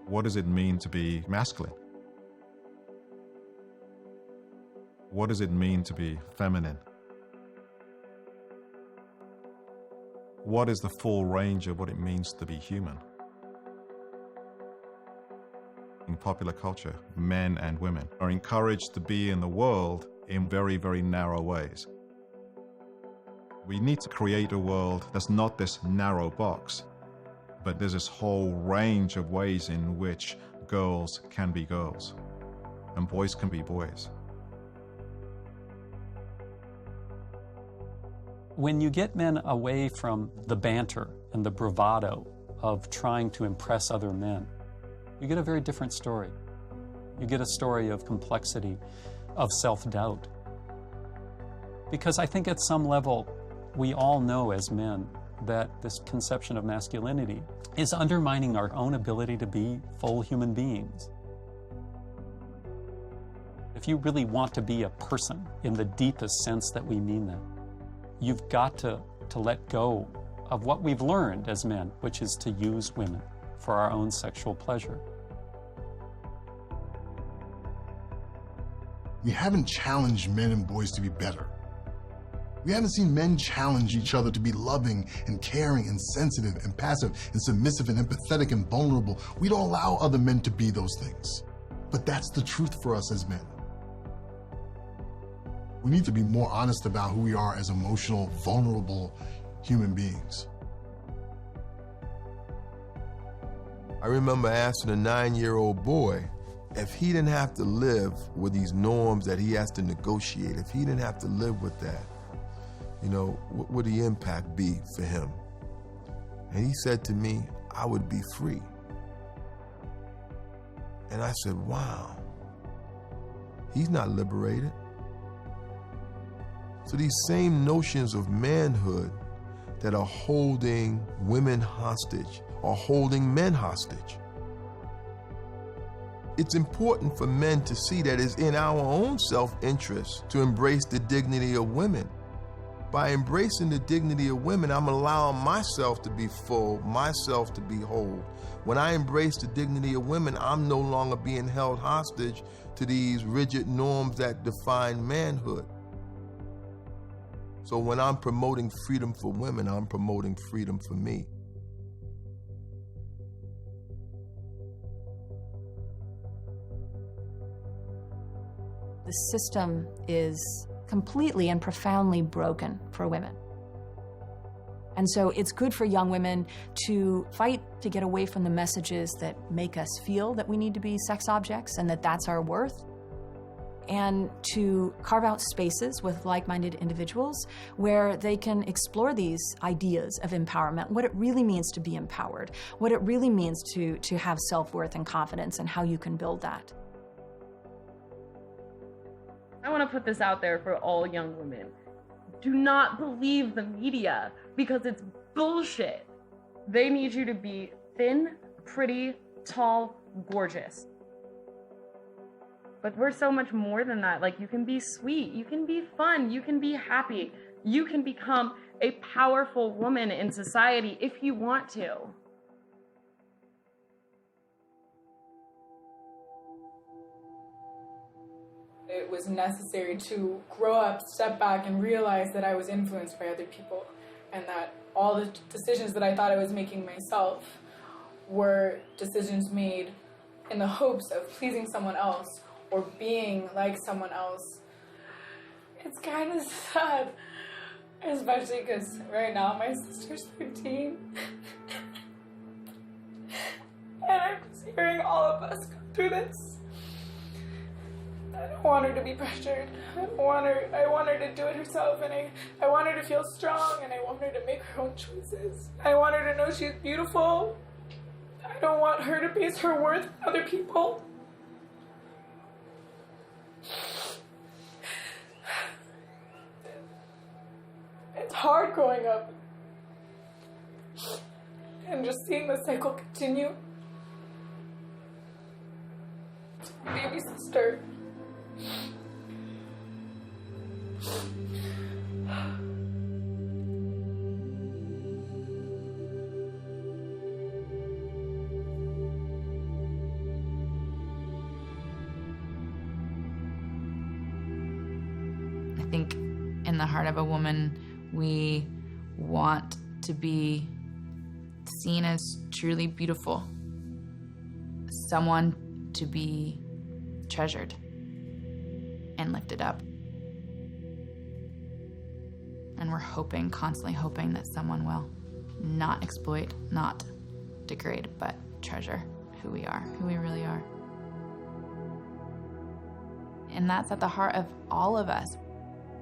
What does it mean to be masculine? What does it mean to be feminine? What is the full range of what it means to be human? In popular culture, men and women are encouraged to be in the world in very, very narrow ways. We need to create a world that's not this narrow box, but there's this whole range of ways in which girls can be girls and boys can be boys. When you get men away from the banter and the bravado of trying to impress other men, you get a very different story. You get a story of complexity, of self-doubt. Because I think at some level, we all know as men that this conception of masculinity is undermining our own ability to be full human beings. If you really want to be a person in the deepest sense that we mean that, you've got to let go of what we've learned as men, which is to use women for our own sexual pleasure. We haven't challenged men and boys to be better. We haven't seen men challenge each other to be loving and caring and sensitive and passive and submissive and empathetic and vulnerable. We don't allow other men to be those things. But that's the truth for us as men. We need to be more honest about who we are as emotional, vulnerable human beings. I remember asking a 9-year-old boy if he didn't have to live with these norms that he has to negotiate, if he didn't have to live with that, you know, what would the impact be for him? And he said to me, I would be free. And I said, wow, he's not liberated. So these same notions of manhood that are holding women hostage are holding men hostage. It's important for men to see that it's in our own self-interest to embrace the dignity of women. By embracing the dignity of women, I'm allowing myself to be full, myself to be whole. When I embrace the dignity of women, I'm no longer being held hostage to these rigid norms that define manhood. So when I'm promoting freedom for women, I'm promoting freedom for me. The system is completely and profoundly broken for women. And so it's good for young women to fight to get away from the messages that make us feel that we need to be sex objects and that that's our worth, and to carve out spaces with like-minded individuals where they can explore these ideas of empowerment, what it really means to be empowered, what it really means to have self-worth and confidence, and how you can build that. I want to put this out there for all young women. Do not believe the media because it's bullshit. They need you to be thin, pretty, tall, gorgeous. But we're so much more than that. Like, you can be sweet, you can be fun, you can be happy. You can become a powerful woman in society if you want to. It was necessary to grow up, step back, and realize that I was influenced by other people. and that all the decisions that I thought I was making myself were decisions made in the hopes of pleasing someone else or being like someone else. It's kind of sad, especially because right now my sister's 13. And I'm just hearing all of us go through this. I don't want her to be pressured. I want her to do it herself, and I want her to feel strong, and I want her to make her own choices. I want her to know she's beautiful. I don't want her to base her worth on other people. It's hard growing up and just seeing the cycle continue. Baby sister. I think in the heart of a woman, we want to be seen as truly beautiful, someone to be treasured and lifted up. And we're hoping, constantly hoping, that someone will not exploit, not degrade, but treasure who we are, who we really are. And that's at the heart of all of us.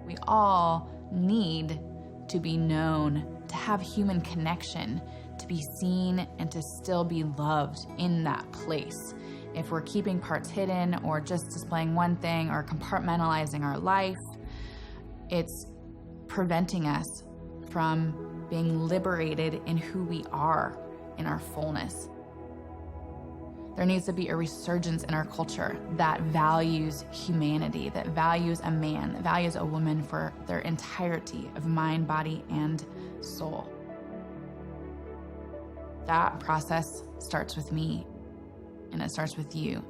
We all need to be known, to have human connection, to be seen, and to still be loved in that place. If we're keeping parts hidden or just displaying one thing or compartmentalizing our life, it's preventing us from being liberated in who we are, in our fullness. There needs to be a resurgence in our culture that values humanity, that values a man, that values a woman for their entirety of mind, body, and soul. That process starts with me, and it starts with you.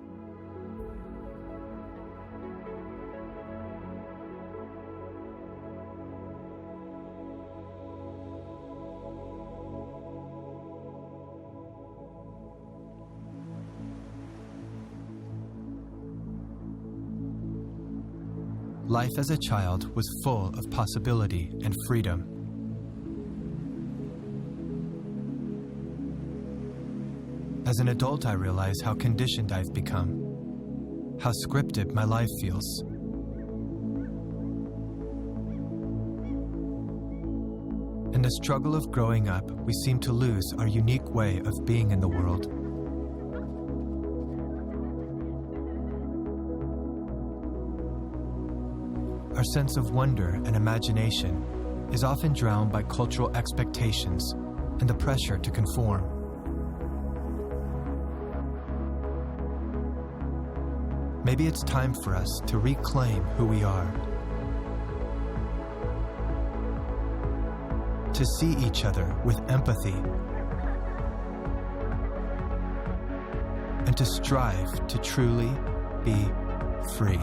Life as a child was full of possibility and freedom. As an adult, I realize how conditioned I've become, how scripted my life feels. In the struggle of growing up, we seem to lose our unique way of being in the world. Our sense of wonder and imagination is often drowned by cultural expectations and the pressure to conform. Maybe it's time for us to reclaim who we are, to see each other with empathy, and to strive to truly be free.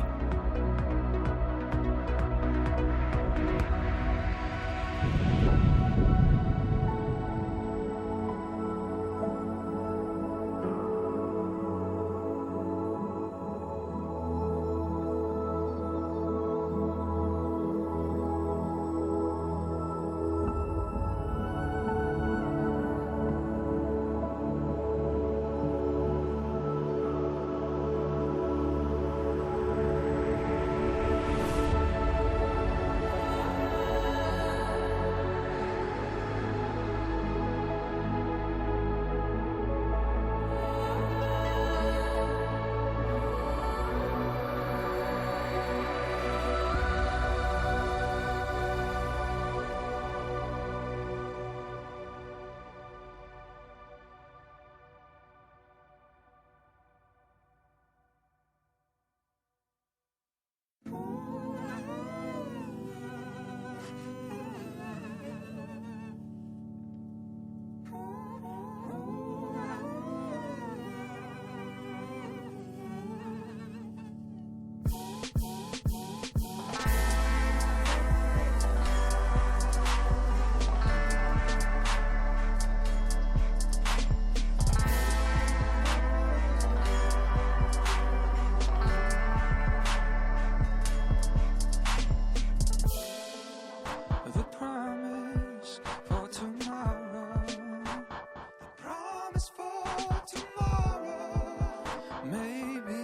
for tomorrow. The promise for tomorrow. Maybe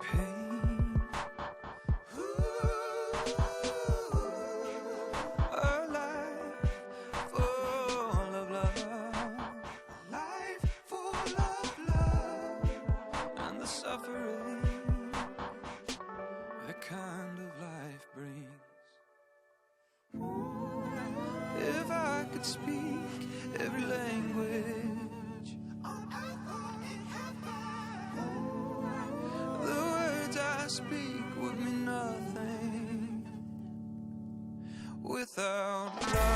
pain. A life full of love. A life full of love. And the suffering the kind of life brings. If I could speak every language, the words I speak would mean nothing without love.